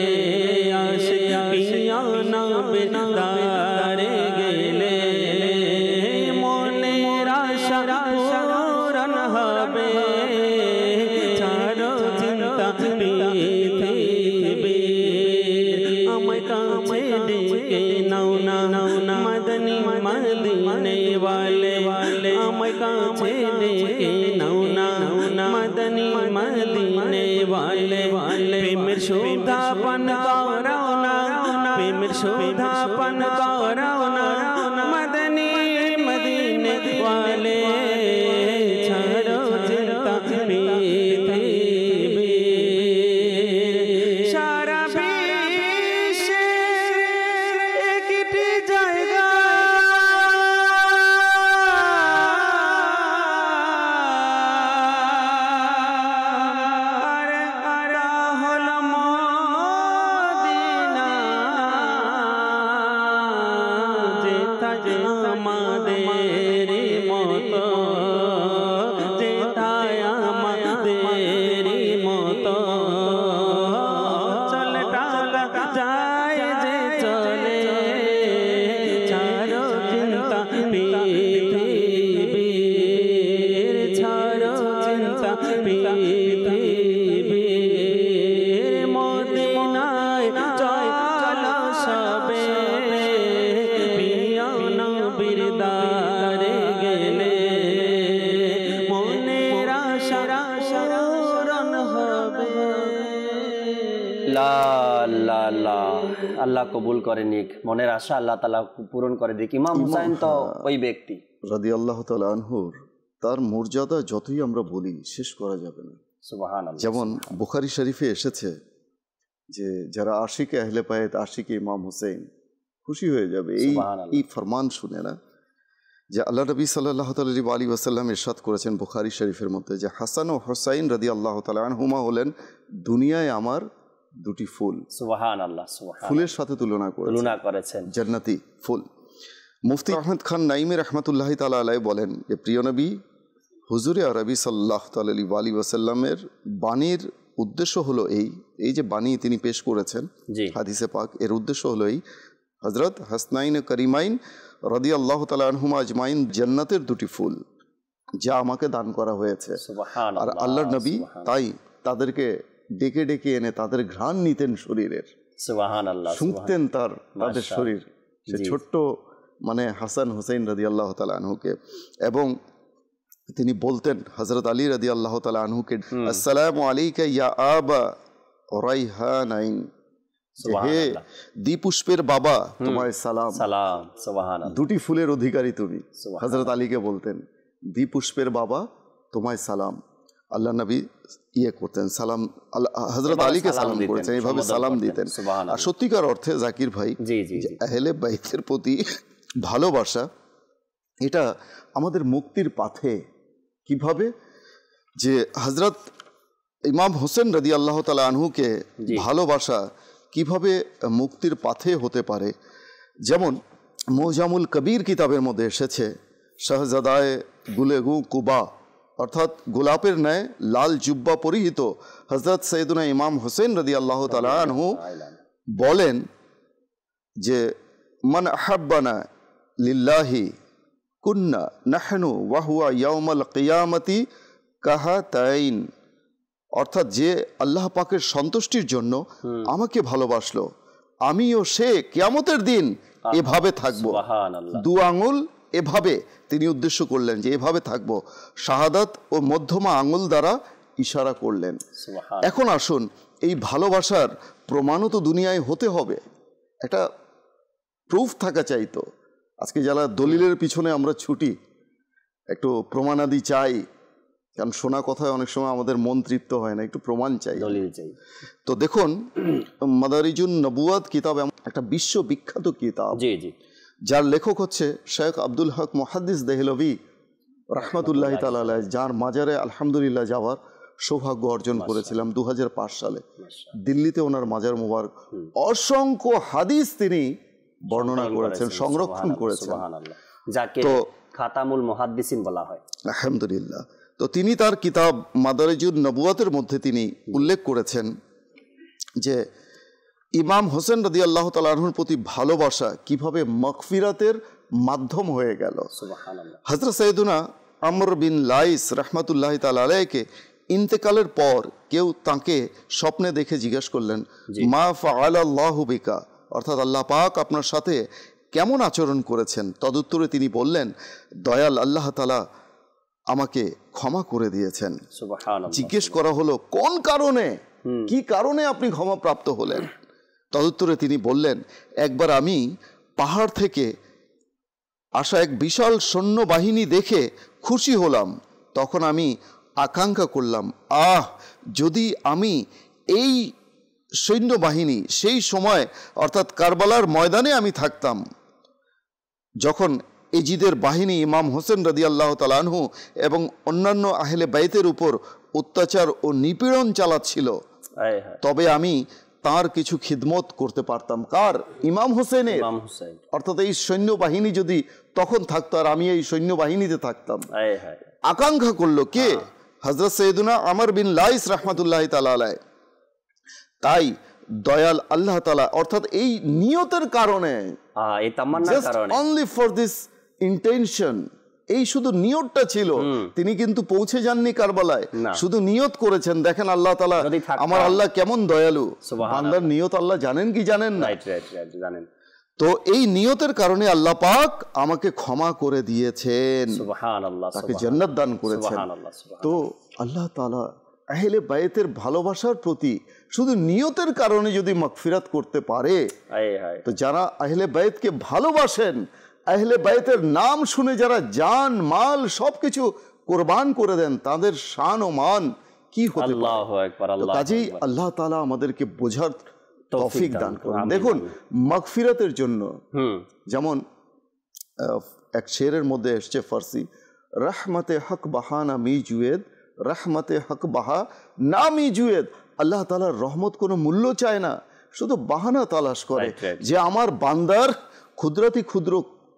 আসে পিয়া নবীর দারে গেলে মনের আশা পূরণ হবে ছাড়ো চিন্তা পৃথিবী আমায় কাছে ডেকে নাও না মদনী মদিনে ওয়ালে আমায় কাছে ডেকে নাও না মদনী মদিনে ওয়ালে প্রেমের সুধা পান করাও না প্রেমের সুধা পান করাও না মদনী মদিনে ওয়ালে ছাড়ো চিন্তা পৃথিবী সারা বিশ্বে একটি জায়গা আরে আরে হলো মদিনা যেথায় আমাদের মতো যেথায় আমাদের মতো চলে টালা যায় যে চলে ছাড়ো চিন্তা পৃথিবীর ছাড়ো চিন্তা পৃথিবীর মদিনায় চলো সবে পিয়া নবীর দারে গেলে মনের আশা পূরণ হবে। আল্লাহ কবুল করে নিক, মনের আশা আল্লাহ তাআলা পূরণ করে দিক। ইমাম হুসাইন তো ওই ব্যক্তি রাদিয়াল্লাহু তাআলা আনহুর তার মর্যাদা যতই আমরা বলি শেষ করা যাবে না। সুবহানাল্লাহ। যেমন বুখারী শরীফে এসেছে যে যারা আশিকে আহলে বায়ত, আশিকে ইমাম হুসেন খুশি হয়ে যাবে এই ফরমান শুনে না, যে আল্লাহ নবী সাল্লাল্লাহু আলাইহি ওয়াসাল্লাম ইরশাদ করেছেন বুখারী শরীফের মধ্যে যে হাসান ও হুসাইন রাদিয়াল্লাহু তাআলা আনহুমা হলেন দুনিয়ায় আমার দুটি ফুল। সুবহানাল্লাহ। ফুলের সাথে তুলনা করেছেন জান্নাতি ফুল। মুফতি আহমদ খান নাইমি রহমতুল্লাহি তাআলা আলাইহি বলেন যে প্রিয় নবী হুজুরে আরবি সাল্লাল্লাহু আলাইহি ওয়াসাল্লামের বাণীর উদ্দেশ্য হলো এই যে বাণী তিনি পেশ করেছেন হাদিসে পাক, এর উদ্দেশ্য হলো এই হযরত হাসনাইন করিমাইন রাদিয়াল্লাহু তাআলা আনহুমা আজমাইন জান্নাতের দুটি ফুল যা আমাকে দান করা হয়েছে। আর আল্লাহর নবী তাই তাদেরকে ডেকে ডেকে এনে তাদের ঘ্রাণ নিতেন শরীরের, সুবহানাল্লাহ, শুনতেন তাদের শরীর, সে ছোট্ট মানে হাসান হুসাইন রাদিয়াল্লাহু তাআলা আনহুকে। এবং তিনি বলতেন হযরত আলী রাদিয়াল্লাহু তাআলা আনহুকে, আসসালামু আলাইকা ইয়া আবা রাইহানাইন, হে দ্বিপুষ্পের বাবা তোমায় সালাম। সুবহানাল্লাহ। দুটি ফুলের অধিকারী তুমি। হযরত আলীকে বলতেন দ্বিপুষ্পের বাবা তোমায় সালাম। আল্লাহ নবী করতেন সালাম, হযরত আলীকে সালাম করেছেন, এইভাবে সালাম দিতেন। আর সত্যিকার অর্থে জাকির ভাই আহলে বাইতের প্রতি ভালোবাসা এটা আমাদের মুক্তির পথে কিভাবে, যে হযরত ইমাম হোসেন রাদিয়াল্লাহু তাআলা আনহুকে ভালোবাসা কিভাবে মুক্তির পথে হতে পারে। যেমন মোজামুল কবির কিতাবের মধ্যে এসেছে শাহজাদায়ে গুলেগু কুবা, অর্থাৎ গোলাপের ন্যায় লাল জুব্বা পরিহিত হযরত সৈয়দনা ইমাম হোসেন রাদিয়াল্লাহু তাআলা আনহু বলেন যে মান আহাব্বানা লিল্লাহি কুন্না নাহনু ওয়া হুয়া ইয়াউমাল কিয়ামতি কাহাতাইন, অর্থাৎ যে আল্লাহ পাকের সন্তুষ্টির জন্য আমাকে ভালোবাসলো আমিও সে কিয়ামতের দিন এভাবে থাকবো। দু আঙুল এভাবে তিনি উদ্দেশ্য করলেন যে এভাবে থাকবো, শাহাদাত ও মধ্যমা আঙুল দ্বারা ইশারা করলেন। এখন আসুন এই ভালোবাসার প্রমাণও তো দুনিয়ায় হতে হবে, একটা প্রুফ থাকা চাইতো। আজকে যারা দলিলের পিছনে আমরা ছুটি, একটু প্রমাণাদি চাই, কারণ শোনা কথায় অনেক সময় আমাদের মন তৃপ্ত হয় না, একটু প্রমাণ চাই, দলিল চাই। তো দেখুন মাদারিজুন নবুয়াত কিতাব একটা বিশ্ববিখ্যাত কিতাব, যার লেখক হচ্ছে শেখ আব্দুল হক মুহাদ্দিস দেহলভি রহমতুল্লাহি তাআলা আলাইহি, যার মাজারে আলহামদুলিল্লাহ যাওয়ার সৌভাগ্য অর্জন করেছিলাম 2005 সালে। দিল্লিতে ওনার মাজার মুবারক, অসংখ্য হাদিস তিনি বর্ণনা করেছেন, সংরক্ষণ করেছেন, যাকে খাতামুল মুহাদ্দিসিন বলা হয়। আলহামদুলিল্লাহ। তো তিনি তার কিতাব মাদারিজুন নবুয়াতের মধ্যে তিনি উল্লেখ করেছেন যে ইমাম হোসেন রাদিয়াল্লাহু তাআলা আনহুর প্রতি ভালোবাসা কিভাবে মাগফিরাতের মাধ্যম হয়ে গেল। হযরত সৈয়দুনা আমর বিন লাইস রাহমাতুল্লাহি তাআলা আলাইহিকে ইন্তেকালের পর কেউ তাকে স্বপ্নে দেখে জিজ্ঞেস করলেন, মা ফাআলাল্লাহু বিকা, অর্থাৎ আল্লাহ পাক আপনার সাথে কেমন আচরণ করেছেন। তদুত্তরে তিনি বললেন, দয়াল আল্লাহ তাআলা আমাকে ক্ষমা করে দিয়েছেন। জিজ্ঞেস করা হলো কোন কারণে, কি কারণে আপনি ক্ষমা প্রাপ্ত হলেন। তদুত্তরে তিনি বললেন, একবার আমি পাহাড় থেকে আসা এক বিশাল সৈন্যবাহিনী দেখে খুশি হলাম, তখন আমি আকাঙ্ক্ষা করলাম, যদি আমি এই সৈন্যবাহিনী সেই সময় অর্থাৎ কারবালার ময়দানে আমি থাকতাম, যখন এজিদের বাহিনী ইমাম হোসেন রাদিয়াল্লাহু তাআলা আনহু এবং অন্যান্য আহলে বাইতের উপর অত্যাচার ও নিপীড়ন চালাচ্ছিল, তবে আমি তার কিছু খিদমত করতে পারতাম। কার? ইমাম হোসেনের। অর্থাৎ এই সৈন্যবাহিনী যদি তখন থাকতো আর আমি এই সৈন্যবাহিনীতে থাকতাম। আকাঙ্ক্ষা করলো কে? হযরত সৈয়দুনা আমর বিন লাইস রাহমাতুল্লাহি তাআলা আলাইহি। তাই দয়াল আল্লাহ তাআলা, অর্থাৎ এই নিয়তের কারণে, এই তামান্নার কারণে, অনলি ফর দিস ইন্টেনশন, এই শুধু নিয়তটা ছিল, তিনি কিন্তু পৌঁছে যাননি কারবালায়, শুধু নিয়ত করেছেন। দেখেন আল্লাহ তাআলা, আমার আল্লাহ কেমন দয়ালু, বান্দার নিয়ত আল্লাহ জানেন কি জানেন না? জানেন। তো এই নিয়তের কারণে আল্লাহ পাক আমাকে ক্ষমা করে দিয়েছেন, সুবহানাল্লাহ, তাকে জান্নাত দান করেছেন। তো আল্লাহ তাআলা আহলে বাইতের ভালোবাসার প্রতি শুধু নিয়তের কারণে যদি মাগফিরাত করতে পারে, তো যারা আহলে বাইতকে ভালোবাসেন, আহলে বাইতের নাম শুনে যারা জান মাল সবকিছু কোরবান করে দেন, তাদের শান ও মান কি হতে পারে। আল্লাহু আকবার, আল্লাহু কাজেই আকবার। আল্লাহ তাআলা আমাদেরকে বোঝার তৌফিক দান করুন। আমিন, দেখুন আমিন। মাগফিরাতের জন্য যেমন এক শেরের মধ্যে এসছে ফার্সি, রহমতে হক বাহানা মি জুয়েদ, রহমতে হক বাহা না মি জুয়েদ। আল্লাহ তাআলার রহমত কোনো মূল্য চায় না, শুধু বাহানা তালাশ করে যে আমার বান্দার ক্ষুদ্রাতি ক্ষুদ্র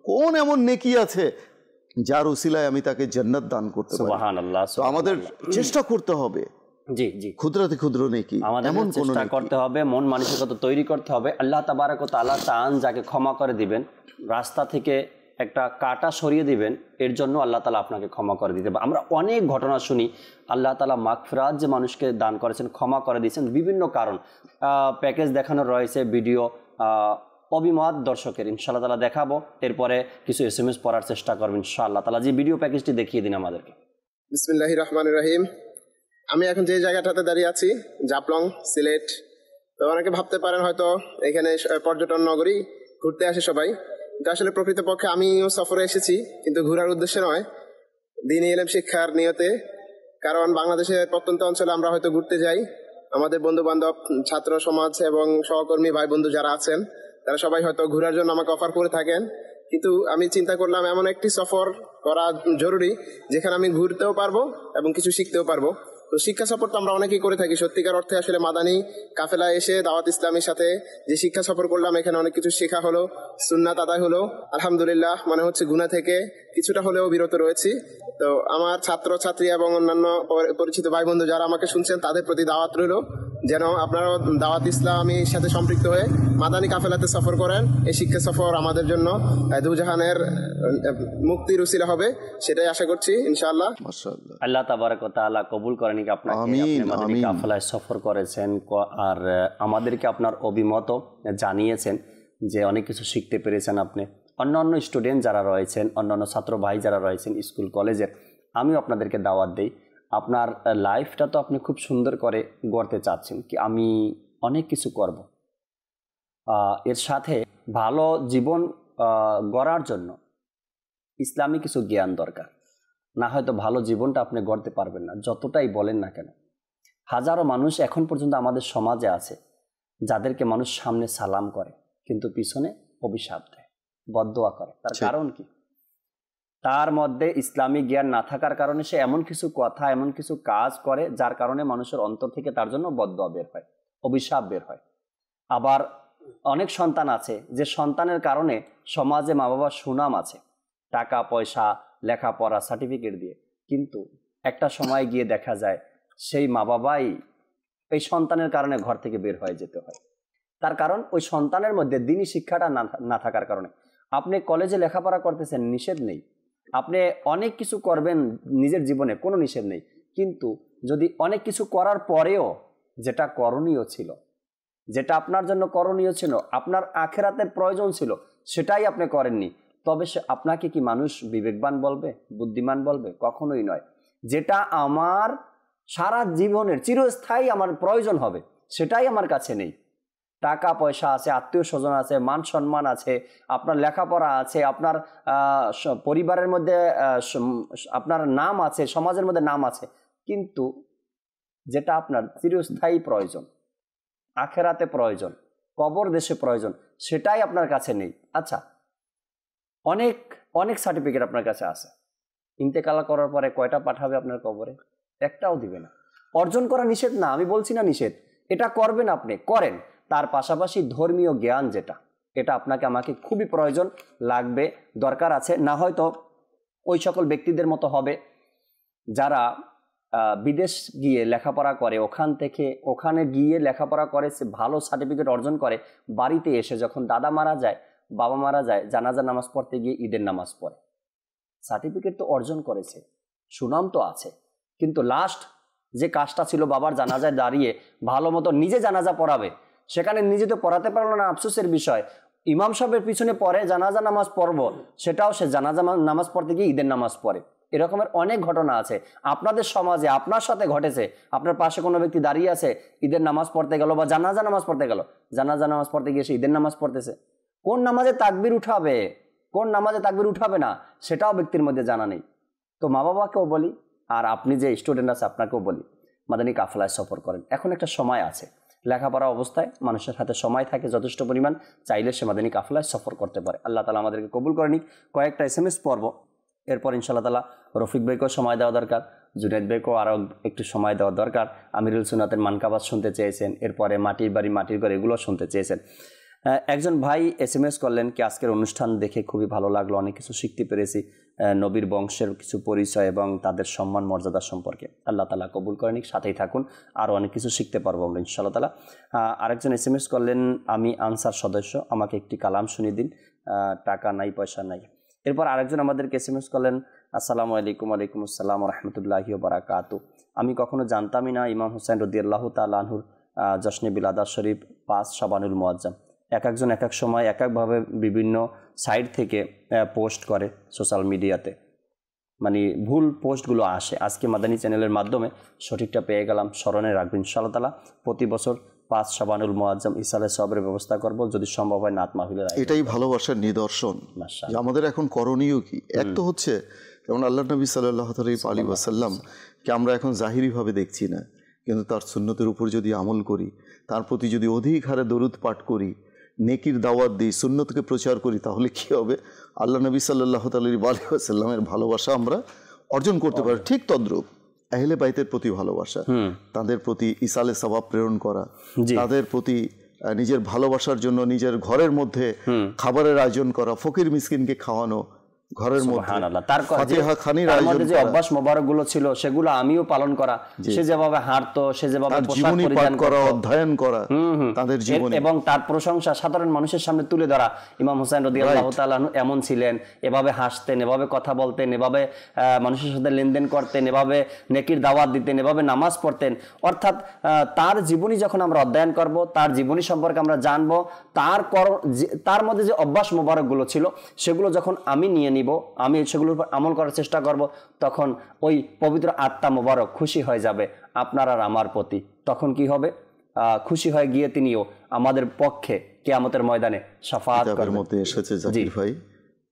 কোন এমন নেকি আছে যার উসিলায় আমি তাকে জান্নাত দান করতে পারি। সুবহানাল্লাহ। তো আমাদের চেষ্টা করতে হবে, জি জি, ক্ষুদ্রাতি ক্ষুদ্র নেকি আমাদের এমন কোন চেষ্টা করতে হবে, মন মানসিকতা তৈরি করতে হবে। আল্লাহ তাবারক ওয়া তাআলা চান যাকে ক্ষমা করে দিবেন, রাস্তা থেকে একটা কাঁটা সরিয়ে দিবেন, এর জন্য আল্লাহ তাআলা আপনাকে ক্ষমা করে দিতে। আমরা অনেক ঘটনা শুনি আল্লাহ তাআলা মাগফিরাত যে মানুষকে দান করেছেন, ক্ষমা করে দিয়েছেন বিভিন্ন কারণ, প্যাকেজ দেখানো রয়েছে, ভিডিও অভিমত দর্শকের ইনশাআল্লাহ তাআলা দেখাবো। এরপরে কিছু SMS পড়ার চেষ্টা করবেন ইনশাআল্লাহ তাআলা। যে ভিডিও প্যাকেজটি দেখিয়ে দিন আমাদেরকে। বিসমিল্লাহির রহমানির রহিম। আমি এখন যে জায়গাটাতে দাঁড়িয়ে আছি জাফলং, সিলেট। তো অনেকে ভাবতে পারেন হয়তো এখানে পর্যটন নগরী, ঘুরতে আসে সবাই, কিন্তু আসলে প্রকৃতপক্ষে আমিও সফরে এসেছি, কিন্তু ঘোরার উদ্দেশ্যে নয়, দ্বীনি ইলম শিক্ষার নিয়তে। কারণ বাংলাদেশের প্রত্যন্ত অঞ্চলে আমরা হয়তো ঘুরতে যাই, আমাদের বন্ধু বান্ধব, ছাত্র সমাজ এবং সহকর্মী ভাই বন্ধু যারা আছেন তারা সবাই হয়তো ঘোরার জন্য আমাকে অফার করে থাকেন, কিন্তু আমি চিন্তা করলাম এমন একটি সফর করা জরুরি যেখানে আমি ঘুরতেও পারবো এবং কিছু শিখতেও পারবো। তো শিক্ষা সফর তো আমরা অনেকেই করে থাকি, সত্যিকার অর্থে আসলে মাদানী কাফেলা এসে দাওয়াত ইসলামের সাথে যে শিক্ষা সফর করলাম, এখানে অনেক কিছু শেখা হলো, সুন্নাত আদায় হলো, আলহামদুলিল্লাহ মনে হচ্ছে গুনাহ থেকে কিছুটা হলেও বিরত রয়েছি। তো আমার ছাত্র ছাত্রী এবং অন্যান্য পরিচিত ভাই বন্ধু যারা আমাকে শুনছেন তাদের প্রতি দাওয়াত রইল যেন আপনারাও দাওয়াত ইসলামের সাথে সম্পৃক্ত হয়ে মাদানী কাফেলাতে সফর করেন। এই শিক্ষা সফর আমাদের জন্য দুজাহানের মুক্তির উসিলা হবে, সেটাই আশা করছি ইনশাআল্লাহ। মাশাআল্লাহ, আল্লাহ তাবারক ওয়া তাআলা কবুল করেন আপনাকে, আপনি মাদানী কাফেলায় সফর করেছেন আর আমাদেরকে আপনার অভিমত জানিয়েছেন যে অনেক কিছু শিখতে পেরেছেন আপনি। অন্যান্য স্টুডেন্ট যারা রয়েছেন, অন্যান্য ছাত্র ভাই যারা রয়েছেন স্কুল কলেজের, আমিও আপনাদেরকে দাওয়াত দেই। আপনার লাইফটা তো আপনি খুব সুন্দর করে গড়তে চাচ্ছেন, কি আমি অনেক কিছু করব, এর সাথে ভালো জীবন গড়ার জন্য ইসলামী কিছু জ্ঞান দরকার, না হয়তো ভালো জীবনটা আপনি গড়তে পারবেন না যতটাই বলেন না কেন। হাজারো মানুষ এখন পর্যন্ত আমাদের সমাজে আছে যাদেরকে মানুষ সামনে সালাম করে কিন্তু পিছনে অভিশাপ দেয়, বদদোয়া করে। তার কারণ কি? তার মধ্যে ইসলামী জ্ঞান না থাকার কারণে সে এমন কিছু কথা, এমন কিছু কাজ করে যার কারণে মানুষের অন্তর থেকে তার জন্য বদদোয়া বের হয়, অভিশাপ বের হয়। আবার অনেক সন্তান আছে যে সন্তানের কারণে সমাজে মা বাবার সুনাম আছে, টাকা পয়সা, লেখাপড়া, সার্টিফিকেট দিয়ে, কিন্তু একটা সময় গিয়ে দেখা যায় সেই মা বাবাই এই সন্তানের কারণে ঘর থেকে বের হয়ে যেতে হয়। তার কারণ ওই সন্তানের মধ্যে দ্বীনি শিক্ষাটা না থাকার কারণে। আপনি কলেজে লেখাপড়া করতেছেন, নিষেধ নেই, আপনি অনেক কিছু করবেন নিজের জীবনে, কোনো নিষেধ নেই, কিন্তু যদি অনেক কিছু করার পরেও যেটা করণীয় ছিল, যেটা আপনার জন্য করণীয় ছিল, আপনার আখিরাতের প্রয়োজন ছিল, সেটাই আপনি করেননি, তবে সে আপনাকে কি মানুষ বিবেকবান বলবে, বুদ্ধিমান বলবে? কখনোই নয়। যেটা আমার সারা জীবনের চিরস্থায়ী আমার প্রয়োজন হবে সেটাই আমার কাছে নেই। টাকা পয়সা আছে, আত্মীয় স্বজন আছে, মান সম্মান আছে, আপনার লেখাপড়া আছে, আপনার পরিবারের মধ্যে আপনার নাম আছে, সমাজের মধ্যে নাম আছে, কিন্তু যেটা আপনার চিরস্থায়ী প্রয়োজন, আখেরাতে প্রয়োজন, কবর দেশে প্রয়োজন, সেটাই আপনার কাছে নেই। আচ্ছা, অনেক অনেক সার্টিফিকেট আপনার কাছে আছে, ইন্তেকাল করার পরে কয়টা পাঠাবে আপনার কবরে? একটাও দিবে না। অর্জন করা নিষেধ না, আমি বলছি না নিষেধ, এটা করবেন, আপনি করেন। তার পাশাপাশি ধর্মীয় জ্ঞান যেটা, এটা আপনাকে আমাকে খুবই প্রয়োজন লাগবে, দরকার আছে। না হয়তো ওই সকল ব্যক্তিদের মতো হবে যারা বিদেশ গিয়ে লেখাপড়া করে, ওখানে গিয়ে লেখাপড়া করে, ভালো সার্টিফিকেট অর্জন করে, বাড়িতে এসে যখন দাদা মারা যায়, বাবা মারা যায়, জানাজা নামাজ পড়তে গিয়ে ঈদের নামাজ পড়ে। সার্টিফিকেট তো অর্জন করেছে, সুনাম তো আছে, কিন্তু লাস্ট যে কাজটা ছিল বাবার জানাজায় দাঁড়িয়ে ভালো মতো নিজে জানাজা পড়াবে, সেখানে নিজে তো পড়াতে পারলো না, আফসোসের বিষয়। ইমাম সাহেবের পিছনে পড়ে জানাজা নামাজ পড়ব, সেটাও সে জানাজা নামাজ পড়তে গিয়ে ঈদের নামাজ পড়ে। এরকমের অনেক ঘটনা আছে আপনাদের সমাজে, আপনার সাথে ঘটেছে। আপনার পাশে কোনো ব্যক্তি দাঁড়িয়ে আছে, ঈদের নামাজ পড়তে গেল বা জানাজা নামাজ পড়তে গেল, জানাজা নামাজ পড়তে গিয়ে সে ঈদের নামাজ পড়তেছে। কোন নামাজে তাকবীর উঠাবে, কোন নামাজে তাকবীর উঠাবে না, সেটাও ব্যক্তির মধ্যে জানা নেই। তো মা বাবাকেও বলি, আর আপনি যে স্টুডেন্ট আছে আপনাকেও বলি, মাদানী কাফেলায় সফর করেন। এখন একটা সময় আছে, লেখাপড়া অবস্থায় মানুষের হাতে সময় থাকে যথেষ্ট পরিমাণ, চাইলে সে মাদানী কাফেলায় সফর করতে পারে। আল্লাহ তালা আমাদেরকে কবুল করে নিক। কয়েকটা SMS পড়ব, এরপর ইনশাআল্লাহ তালা রফিক ভাইকেও সময় দেওয়া দরকার, জুনাইদ ভাইকেও আরও একটু সময় দেওয়া দরকার। আমিরুল সুন্নাতের মানকাবাত শুনতে চেয়েছেন, এরপরে মাটির বাড়ি মাটির ঘর এগুলো শুনতে চেয়েছেন। একজন ভাই SMS করলেন কি আজকের অনুষ্ঠান দেখে খুবই ভালো লাগলো, অনেক কিছু শিখতে পেরেছি, নবীর বংশের কিছু পরিচয় এবং তাদের সম্মান মর্যাদা সম্পর্কে। আল্লাহ তালা কবুল করে নিক, সাথেই থাকুন, আরও অনেক কিছু শিখতে পারবো আমরা ইনশাআল্লাহ তালা। আরেকজন SMS করলেন, আমি আনসার সদস্য, আমাকে একটি কালাম শুনিয়ে দিন, টাকা নাই পয়সা নাই। এরপর আরেকজন আমাদেরকে SMS করলেন, আসসালামু আলাইকুম। ওয়ালাইকুম আসসালাম রহমতুল্লাহি ওয়া বারাকাতু। আমি কখনো জানতামই না ইমাম হুসাইন রাদিয়াল্লাহু তাআলা আনহুর জশ্নে বিলাদা শরীফ 5 শাবানুল মুআজ্জাম। এক একজন এক এক সময় এক একভাবে বিভিন্ন সাইট থেকে পোস্ট করে সোশ্যাল মিডিয়াতে, মানে ভুল পোস্টগুলো আসে। আজকে মাদানী চ্যানেলের মাধ্যমে সঠিকটা পেয়ে গেলাম, স্মরণে রাখবেন ইনশাআল্লাহ তাআলা। প্রতি বছর 5 শাবানুল মুআজ্জাম ইসালে সবরের ব্যবস্থা করব, যদি সম্ভব হয় নাত মাহফিলের। এটাই ভালোবাসার নিদর্শন। আমাদের এখন করণীয় কি? এক তো হচ্ছে যেমন আল্লাহ নবী সাল্লাল্লাহু আলাইহি ওয়াসাল্লাম কে আমরা এখন জাহিরিভাবে দেখছি না, কিন্তু তার সুন্নতের উপর যদি আমল করি, তার প্রতি যদি অধিক হারে দরুদ পাঠ করি, নেকির দাওয়াত দিই, সুন্নতকে প্রচার করি, তাহলে কি হবে? আল্লাহ নবী সাল্লাল্লাহু আলাইহি ওয়াসাল্লামের ভালোবাসা আমরা অর্জন করতে পারি। ঠিক তদ্রূপ আহলে বাইতের প্রতি ভালোবাসা, তাদের প্রতি ইসালে সওয়াব প্রেরণ করা, তাদের প্রতি নিজের ভালোবাসার জন্য নিজের ঘরের মধ্যে খাবারের আয়োজন করা, ফকির মিসকিনকে খাওয়ানো, ঘরের মধ্যে ফাতিহা খানির আয়োজন করা, যে অভ্যাস মোবারকগুলো ছিল সেগুলো আমিও পালন করা। সে যেভাবে হাঁটতো, সে যেভাবে পোশাক পরিধান করা, অধ্যয়ন করা তাদের জীবনে, এবং তার প্রশংসা সাধারণ মানুষের সামনে তুলে ধরা। ইমাম হুসাইন রাদিয়াল্লাহু তাআলা আনহু এমন ছিলেন, এভাবে হাসতেন, এভাবে কথা বলতেন, এভাবে মানুষের সাথে লেনদেন করতেন, এভাবে নেকির দাওয়াত দিতেন, এভাবে নামাজ পড়তেন। অর্থাৎ তার জীবনী যখন আমরা অধ্যয়ন করব, তার জীবনী সম্পর্কে আমরা জানবো, তার মধ্যে যে অভ্যাস মোবারকগুলো ছিল সেগুলো যখন আমি নিয়ে নিব, আমি সেগুলোর উপর আমল করার চেষ্টা করব, তখন ওই পবিত্র আত্মা মোবারক খুশি হয়ে যাবে আপনার আর আমার প্রতি। তখন কি হবে? খুশি হয়ে গিয়ে তিনিও আমাদের পক্ষে কিয়ামতের ময়দানে শাফাআত করবেন। মধ্যে এসেছে জাকির ভাই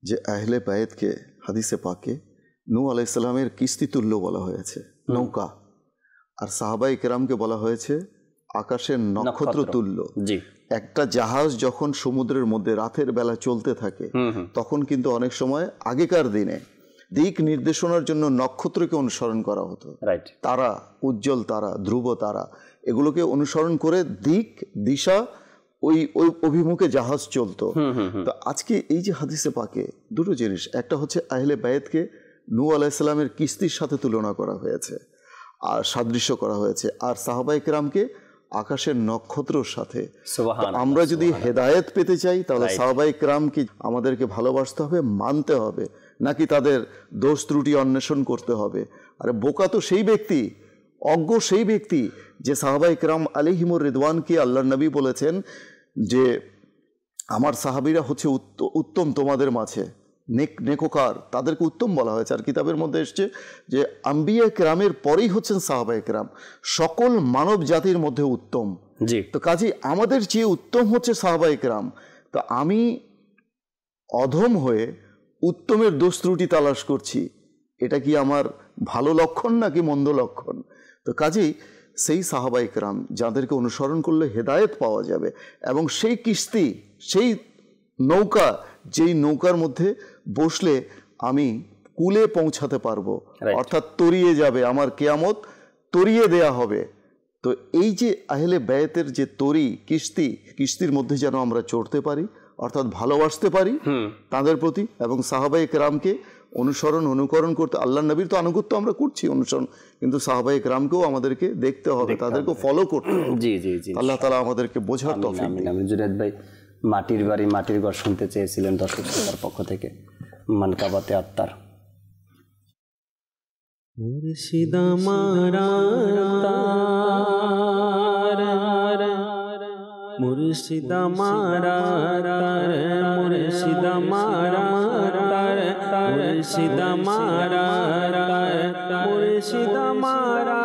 যে আহলে বাইতকে হাদিসে পাকে নূহ আলাইহিস সালামের কিস্তি তুল্য বলা হয়েছে, নৌকা, আর সাহাবায়ে কেরামকে বলা হয়েছে আকাশের নক্ষত্র তুল্য। জি, একটা জাহাজ যখন সমুদ্রের মধ্যে রাতের বেলা চলতে থাকে, তখন কিন্তু অনেক সময় আগেকার দিনে দিক নির্দেশনার জন্য নক্ষত্রকে অনুসরণ করা হতো। রাইট, তারা, উজ্জ্বল তারা, ধ্রুব তারা, এগুলোকে অনুসরণ করে দিক দিশা ওই অভিমুখে জাহাজ চলতো। তো আজকে এই যে হাদিসে পাকে দুটো জিনিস, একটা হচ্ছে আহলে বাইতকে নূহ আলাইহিস সালামের কিস্তির সাথে তুলনা করা হয়েছে আর সাদৃশ্য করা হয়েছে, আর সাহাবায়ে কেরামকে আকাশের নক্ষত্রর সাথে। আমরা যদি হেদায়েত পেতে চাই তাহলে সাহাবায়ে কেরামকে আমাদেরকে ভালোবাসতে হবে, মানতে হবে, নাকি তাদের দোষ ত্রুটি অন্বেষণ করতে হবে? আরে বোকা তো সেই ব্যক্তি, অজ্ঞ সেই ব্যক্তি যে সাহাবায়ে কেরাম আলাইহিমুর রিদওয়ানকে আল্লাহর নবী বলেছেন যে আমার সাহাবীরা হচ্ছে উত্তম তোমাদের মাঝে, নেককার, তাদেরকে উত্তম বলা হয়েছে। আর কিতাবের মধ্যে এসছে যে আম্বিয়া কেরামের পরেই হচ্ছেন সাহাবায়ে কেরাম, সকল মানব জাতির মধ্যে উত্তম। জি, তো কাজে আমাদের চেয়ে উত্তম হচ্ছে সাহাবায়ে কেরাম। তো আমি অধম হয়ে উত্তমের দোষ ত্রুটি তালাশ করছি, এটা কি আমার ভালো লক্ষণ নাকি মন্দ লক্ষণ? তো কাজেই সেই সাহাবায়ে কেরাম যাদেরকে অনুসরণ করলে হেদায়েত পাওয়া যাবে, এবং সেই কিস্তি, সেই নৌকা, যেই নৌকার মধ্যে বসলে আমি কুলে পৌঁছাতে পারবো, অর্থাৎ তরিয়ে যাবে আমার কিয়ামত, তরিয়ে দেয়া হবে। তো এই যে আহলে বাইতের যে তরি, কিস্তির মধ্যে যেন আমরা চড়তে পারি, অর্থাৎ ভালোবাসতে পারি তাদের প্রতি, এবং সাহাবায়ে কেরামকে অনুকরণ করতে। আল্লাহর নবীর তো আনুগত্য আমরা করছি, অনুসরণ, কিন্তু সাহাবায়ে কেরামকেও আমাদেরকে দেখতে হবে, তাদেরকে ফলো করতে হবে। জি জি জি, আল্লাহ তাআলা আমাদেরকে বোঝার তৌফিক দিন। আমিন। জুনায়েদ ভাই মাটির বাড়ি মাটির ঘর শুনতে চেয়েছিলেন দর্শক শ্রোতার পক্ষ থেকে, মানকাবাতে আত্মার। মুর্শিদা মারা মুর্শিদা মারা মুর্শিদা মারা মুর্শিদা মারা মুর্শিদা মারা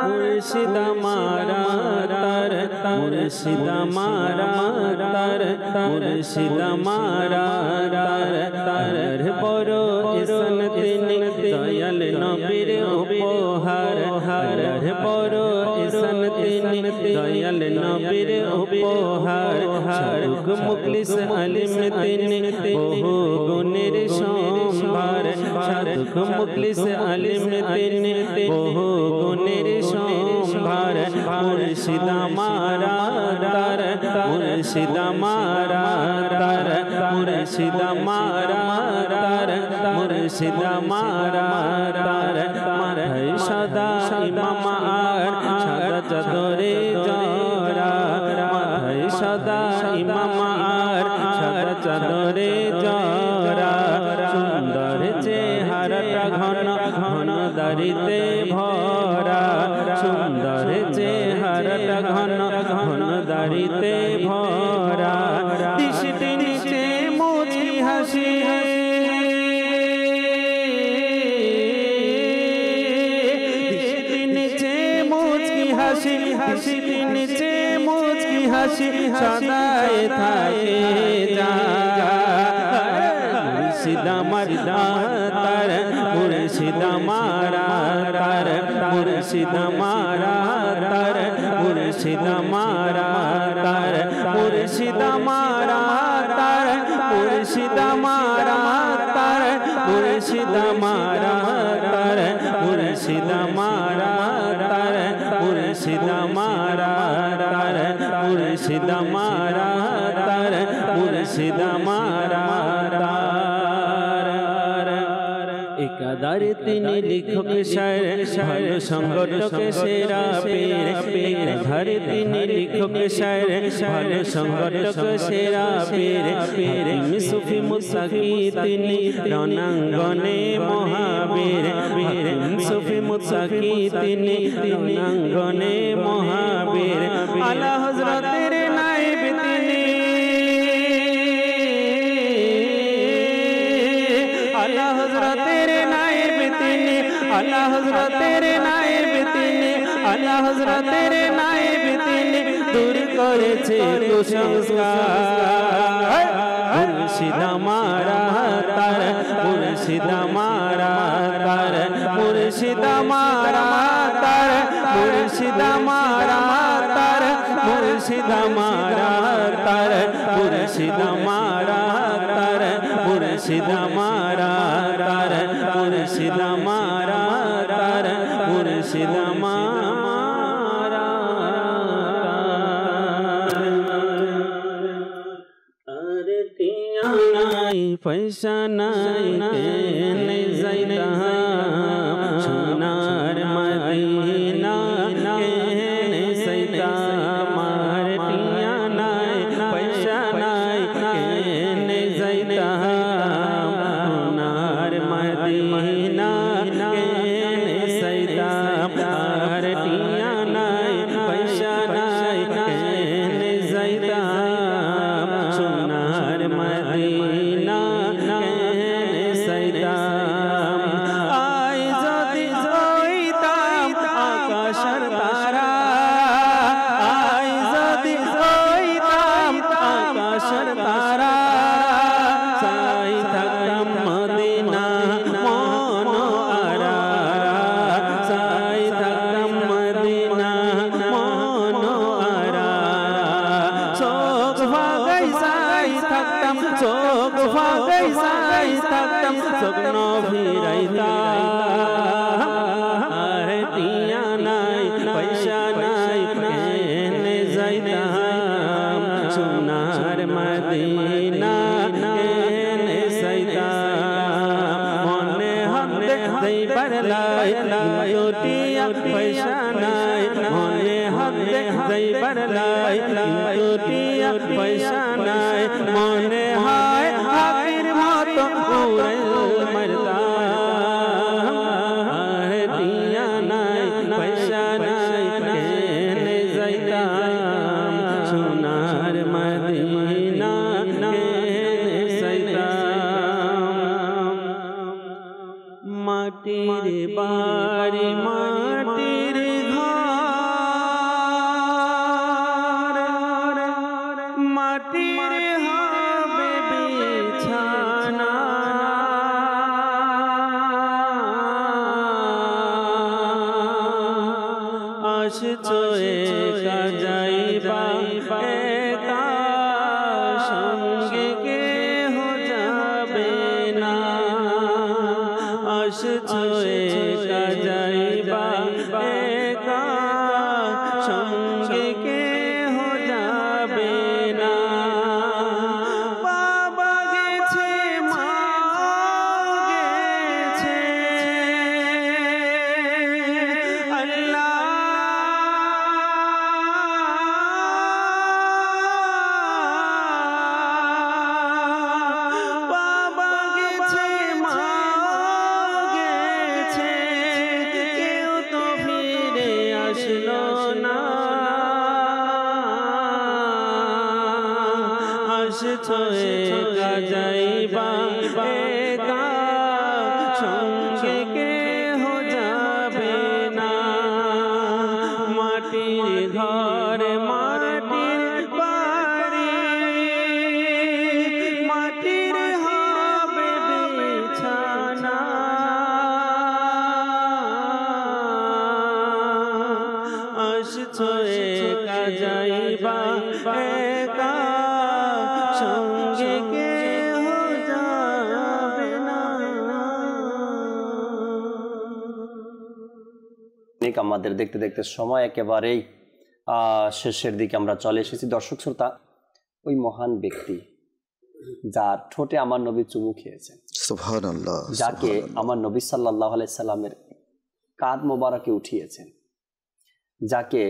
মুর্শিদা মারা মুর্শিদা মারা মুর্শিদা মারা বড় ইসন তিনি নবীর উপহার আল্লাহর বড় ইহসান তিনি দয়াল নবীর উপহার সাধুক মুখলিস আলিম তিনি বহু গুণের সম্ভার সাধুক মুখলিস আলিম তিনি বহু গুণের সম্ভার মুর্শিদ আমারা তার মুর্শিদ আমারা তার মুর্শিদ আমারা তার মুর্শিদ আমারা তার মাথায় সাদা ইমাম আর সাদা চাদরে জরা মাথায় সাদা ইমাম আর সাদা চাদরে জরা সুন্দর চেহারাটা ঘন ঘন দাড়িতে ভরা সুন্দর চেহারাটা ঘন ঘন দাড়িতে ভরা দৃষ্টি নিচে মুচকি হাসি দৃষ্টি নিচে মুচকি হাসি দৃষ্টি নিচে মুচকি হাসি সদায় থাকে যা মুর্শিদ আমার তার মুর্শিদ আমারা তার মুর্শিদ আমারা তার মুর্শিদ আমারা তার মুর্শিদ আমারা তার মুর্শিদ আমারা তার মুর্শিদ আমারা তার মুর্শিদ আমারা তার মুর্শিদ আমারা তার মুর্শিদ আমারা তার মুর্শিদ আমারা একাধার তিনি লেখক শায়র ভালো সংগঠক সেরা পীর একাধার তিনি লেখক শায়র ভালো সংগঠক সেরা পীর হাকিম সুফি মুত্তাকি তিনি রণাঙ্গনে মহাবীর হাকিম সুফি মুত্তাকি তিনি রণাঙ্গনে মহাবীর আলা হযরতের নায়েব তিনি আলা হযরতের নায়েব তিনি আলা হযরতের নায়েব তিনি আলা হযরতের নায়েব তিনি দূর করেছে কুসংস্কার মুর্শিদ আমারা তার মুর্শিদ আমারা তার মুর্শিদ আমারা তার মুর্শিদ আমারা তার মুর্শিদ আমারা তার মুর্শিদ আমারা তার মুর্শিদ আমারা তার মুর্শিদ আমারা তার মুর্শিদ আমারা আরে টিয়া নাই পয়সা নাই কেনে যাইতা সোনার মদিনা কেনে যাইতা মার টিয়া নাই পয়সা নাই কেনে যাইতা সোনার মদিনা কেনে যাইতা মার টিয়া নাই পয়সা নাই কেনে যাইতা সোনার মদিনা কেনে যাইতা আই যদি হইতাম আকাশের তারা আই যদি হইতাম আকাশের তারা চাই থাকতাম মদিনা মন আরা চাই থাকতাম মদিনা মন আরা চোখ ভাগাই চাই থাকতাম চোখ ভাগাই চাই থাকতাম স্বপ্ন ভিড়াইতাম আরে টিয়া নাই পয়সা নাই কেনে যাইতাম সোনার মদিনা কেনে যাইতাম মনে হতে যাইবার লাই টিয়া পয়সা নাই মনে হতে যাইবার লাই টিয়া পয়সা নাই মনে হয় হাকির মতো উড়াইল মারতাম আরে টিয়া নাই পয়সা নাই কেনে যাইতাম সোনার মদিনা কেনে যাইতাম মাটির বাড়ি মাটির ঘর মাটির হবে বিছানা আসছো একা যাইবা একা সঙ্গে কেহ যাবে না আসছো একা যাইবা একা সঙ্গে কেহ যাবে না বাবা গেছে মা গেছে আল্লাহ বাবা গেছে মা গেছে কেউ তো ফিরে আসলো না আসছো একা যাইবা একা সঙ্গে কেহ যাবে না মাটির ঘর মাটির বাড়ি মাটির হবে বিছানা আসছো একা যাইবা একা সঙ্গে কেহ যাবে না আমাদের দেখতে দেখতে সময় একেবারেই শেষের দিকে আমরা চলে এসেছি। দর্শক শ্রোতা, ওই মহান ব্যক্তি যার ঠোঁটে আমার নবী চুমু খেয়েছেন, সুবহানাল্লাহ, যাকে আমার নবী সাল্লাল্লাহু আলাইহি সাল্লামের কাঁধ মোবারকে উঠিয়েছেন, যাকে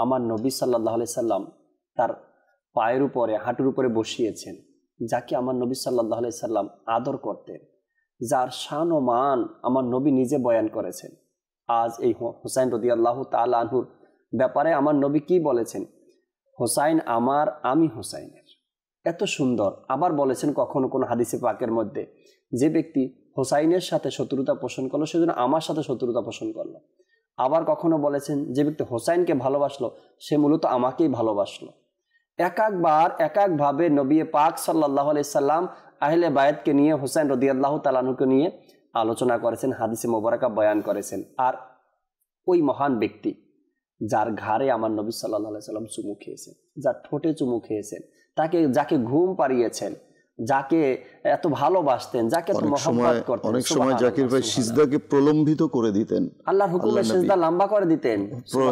আমার নবী সাল্লাল্লাহু আলাইহি সাল্লাম তার পায়ের উপরে হাঁটুর উপরে বসিয়েছেন, যাকে আমার নবী সাল্লাল্লাহু আলাইহি সাল্লাম আদর করতেন, যার শান ও মান আমার নবী নিজে বয়ান করেছেন। আজ এই হুসাইন রাদিয়াল্লাহু তাআলা আনহুর ব্যাপারে আমার নবী কি বলেছেন? হুসাইন আমার, আমি হুসাইনের। এত সুন্দর। আবার বলেছেন কখনো কোনো হাদিসে পাকের মধ্যে, যে ব্যক্তি হুসাইনের সাথে শত্রুতা পোষণ করলো সেজন্য আমার সাথে শত্রুতা পোষণ করলো। আবার কখনো বলেছেন যে ব্যক্তি হুসাইনকে ভালোবাসলো সে মূলত আমাকেই ভালোবাসলো। এক একভাবে নবী পাক সাল্লাল্লাহু আলাইহি সাল্লাম আহলে বায়াতকে নিয়ে, হুসাইন রাদিয়াল্লাহু তাআলা আনহুকে নিয়ে আলোচনা করেছেন, হাদিসে মোবারকা বয়ান করেছেন। আর ওই মহান ব্যক্তি যার ঘাড়ে আমার নবী সাল্লাল্লাহু আলাইহি সাল্লাম চুমু খেয়েছেন, যার ঠোঁটে চুমু খেয়েছেন, যাকে ঘুম পাড়িয়েছেন, যাকে এত ভালোবাসতেন, যাকে এত মহব্বত করতেন, অনেক সময় জাকির ভাই সিজদাকে প্রলম্বিত করে দিতেন, আল্লাহর হুকুমে সিজদা লম্বা করে দিতেন,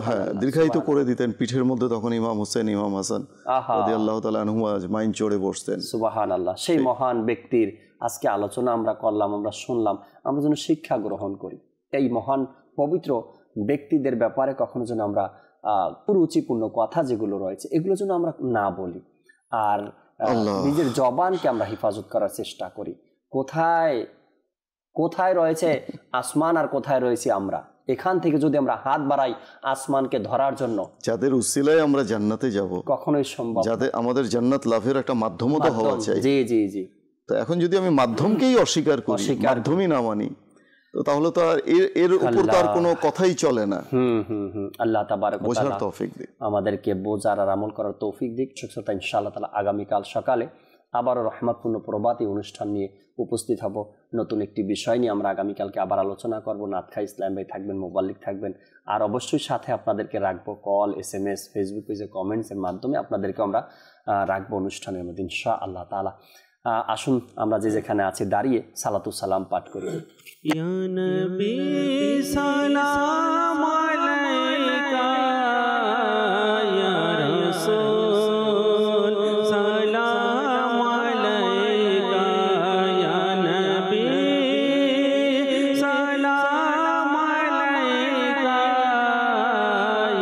হ্যাঁ দীর্ঘায়িত করে দিতেন। পিঠের মধ্যে তখন ইমাম হোসেন, ইমাম হাসান রাদিয়াল্লাহু তাআলা আনহু আজমাইন চড়ে বসতেন। সুবহানাল্লাহ। সেই মহান ব্যক্তির আজকে আলোচনা আমরা করলাম, আমরা শুনলাম, আমরা যেন শিক্ষা গ্রহণ করি। এই মহান পবিত্র ব্যক্তিদের ব্যাপারে কখনো যেন আমরা কুরুচিপূর্ণ কথা যেগুলো রয়েছে এগুলো যেন আমরা না বলি, আর নিজের জবানকে আমরা হেফাজত করার চেষ্টা করি। কোথায় রয়েছে আসমান আর কোথায় রয়েছে আমরা, এখান থেকে যদি আমরা হাত বাড়াই আসমানকে ধরার জন্য, যাদের উসিলায় আমরা জান্নাতে যাব, কখনোই সম্ভব, যাদের আমাদের জান্নাত লাভের একটা মাধ্যমতা হওয়া চাই। জি জি জি। তো এখন যদি আমি মাধ্যমকেই অস্বীকার করি, মাধ্যমই না মানি, তো তাহলে তো আর এর উপর তার কোনো কথাই চলে না। আল্লাহ তাবারক ওয়া তাআলা বোঝার তৌফিক দিক, আমাদেরকে বোঝার আর আমল করার তৌফিক দিক। সুস্থতা ইনশাআল্লাহ তাআলা আগামীকাল সকালে আবারও রহমতপূর্ণ প্রভাতী অনুষ্ঠান নিয়ে উপস্থিত হব। নতুন একটি বিষয় নিয়ে আমরা আগামীকালকে আবার আলোচনা করব। নাতখা ইসলাম ভাই থাকবেন, মোবাল্লিক থাকবেন, আর অবশ্যই সাথে আপনাদেরকে রাখবো কল, SMS, ফেসবুক পেজে কমেন্টসের মাধ্যমে আপনাদেরকে আমরা রাখবো অনুষ্ঠানের মধ্যে ইনশাআল্লাহ তাআলা। আসুন আমরা যে যেখানে আছি দাঁড়িয়ে সালাতু সালাম পাঠ করি। ইয়া নবী সালাম আলাইকা, ইয়া রাসূল সালাম আলাইকা, ইয়া নবী সালাম আলাইকা,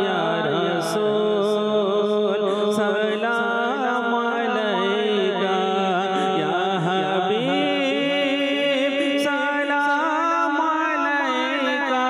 ইয়া রাসূল সালাম আলাইকা, ইয়া হাবিব সালাম আলাইকা,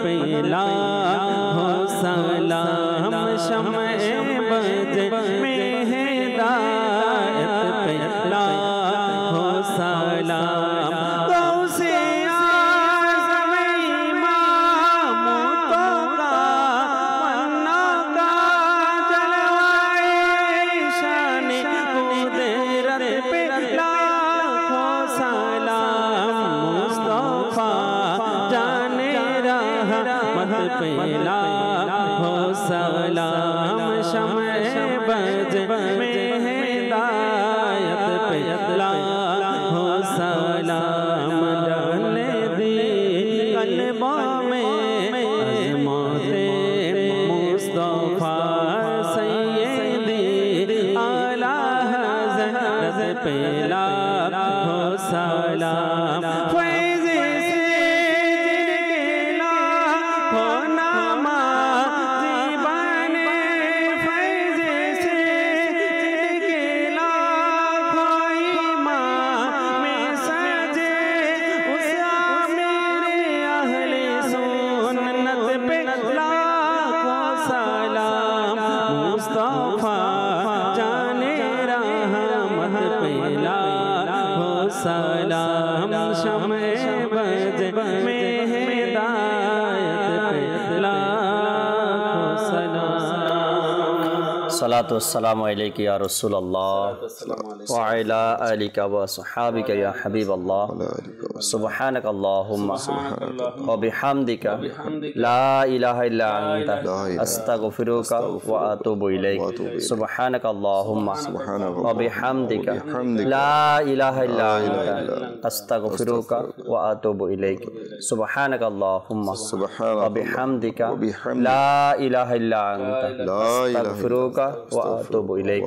पेला हो सलाम शम्ए बज में हिदायत पेला हो सलाम गौसे आज़म इमाम मुत्तका वन्ना का जलवाए शान कुदरत पेला हो सलाम मुस्तफा जाने रहमत पेला हो सलाम शम्ए बज में हिदायत पेला हो सलाम डाले दी कल्बों में अज़मते मुस्तफा सैयदी आला हज़रत पेला हो सलाम फैज़े से जिनके लाखों नमाज़ी बने फैज़े से जिनके लाखों ईमान में सजे उस आमिर अहले सुन्नत पे लाखों सलाम मुस्तफा जाने रहमत पेला हो सलाम शम्ए बज में हिदायत पेला हो सलाम सलातु वस्सलामु अलैका या रसूलल्लाह व अला आलिका व सहाबिका या हबीबल्लाह सुब्हानकल्लाहुम्मा व बिहम्दिका ला इलाहा इल्ला अंता अस्तगफिरुका व अतूबु इलैक सुब्हानकल्लाहुम्मा व बिहम्दिका ला इलाहा इल्ला अंता अस्तगफिरुका व अतूबु इलैक सुब्हानकल्लाहुम्मा व बिहम्दिका ला इलाहा इल्ला अंता अस्तगफिरुका व अतूबु इलैक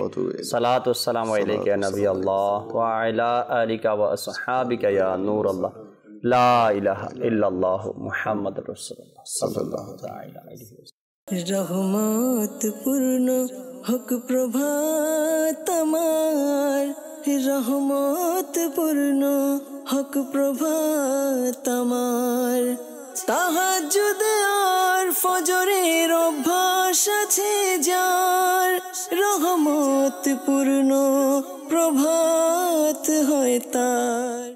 सलातु वस्सलामु अलैका या नबी अल्लाह व अला आलिका व अस्हाबिका या नूर अल्लाह ला इलाहा इल्लल्लाह मुहम्मद रसूलुल्लाह सल्लल्लाहु तआला अलैहि वसल्लम। रहमत पूर्ण हक प्रभात আমার रहमत पूर्ण हक प्रभात আমার তাহাজ্জুদ আর ফজরের অভ্যাস আছে যার রহমত পূর্ণ প্রভাত হয় তার।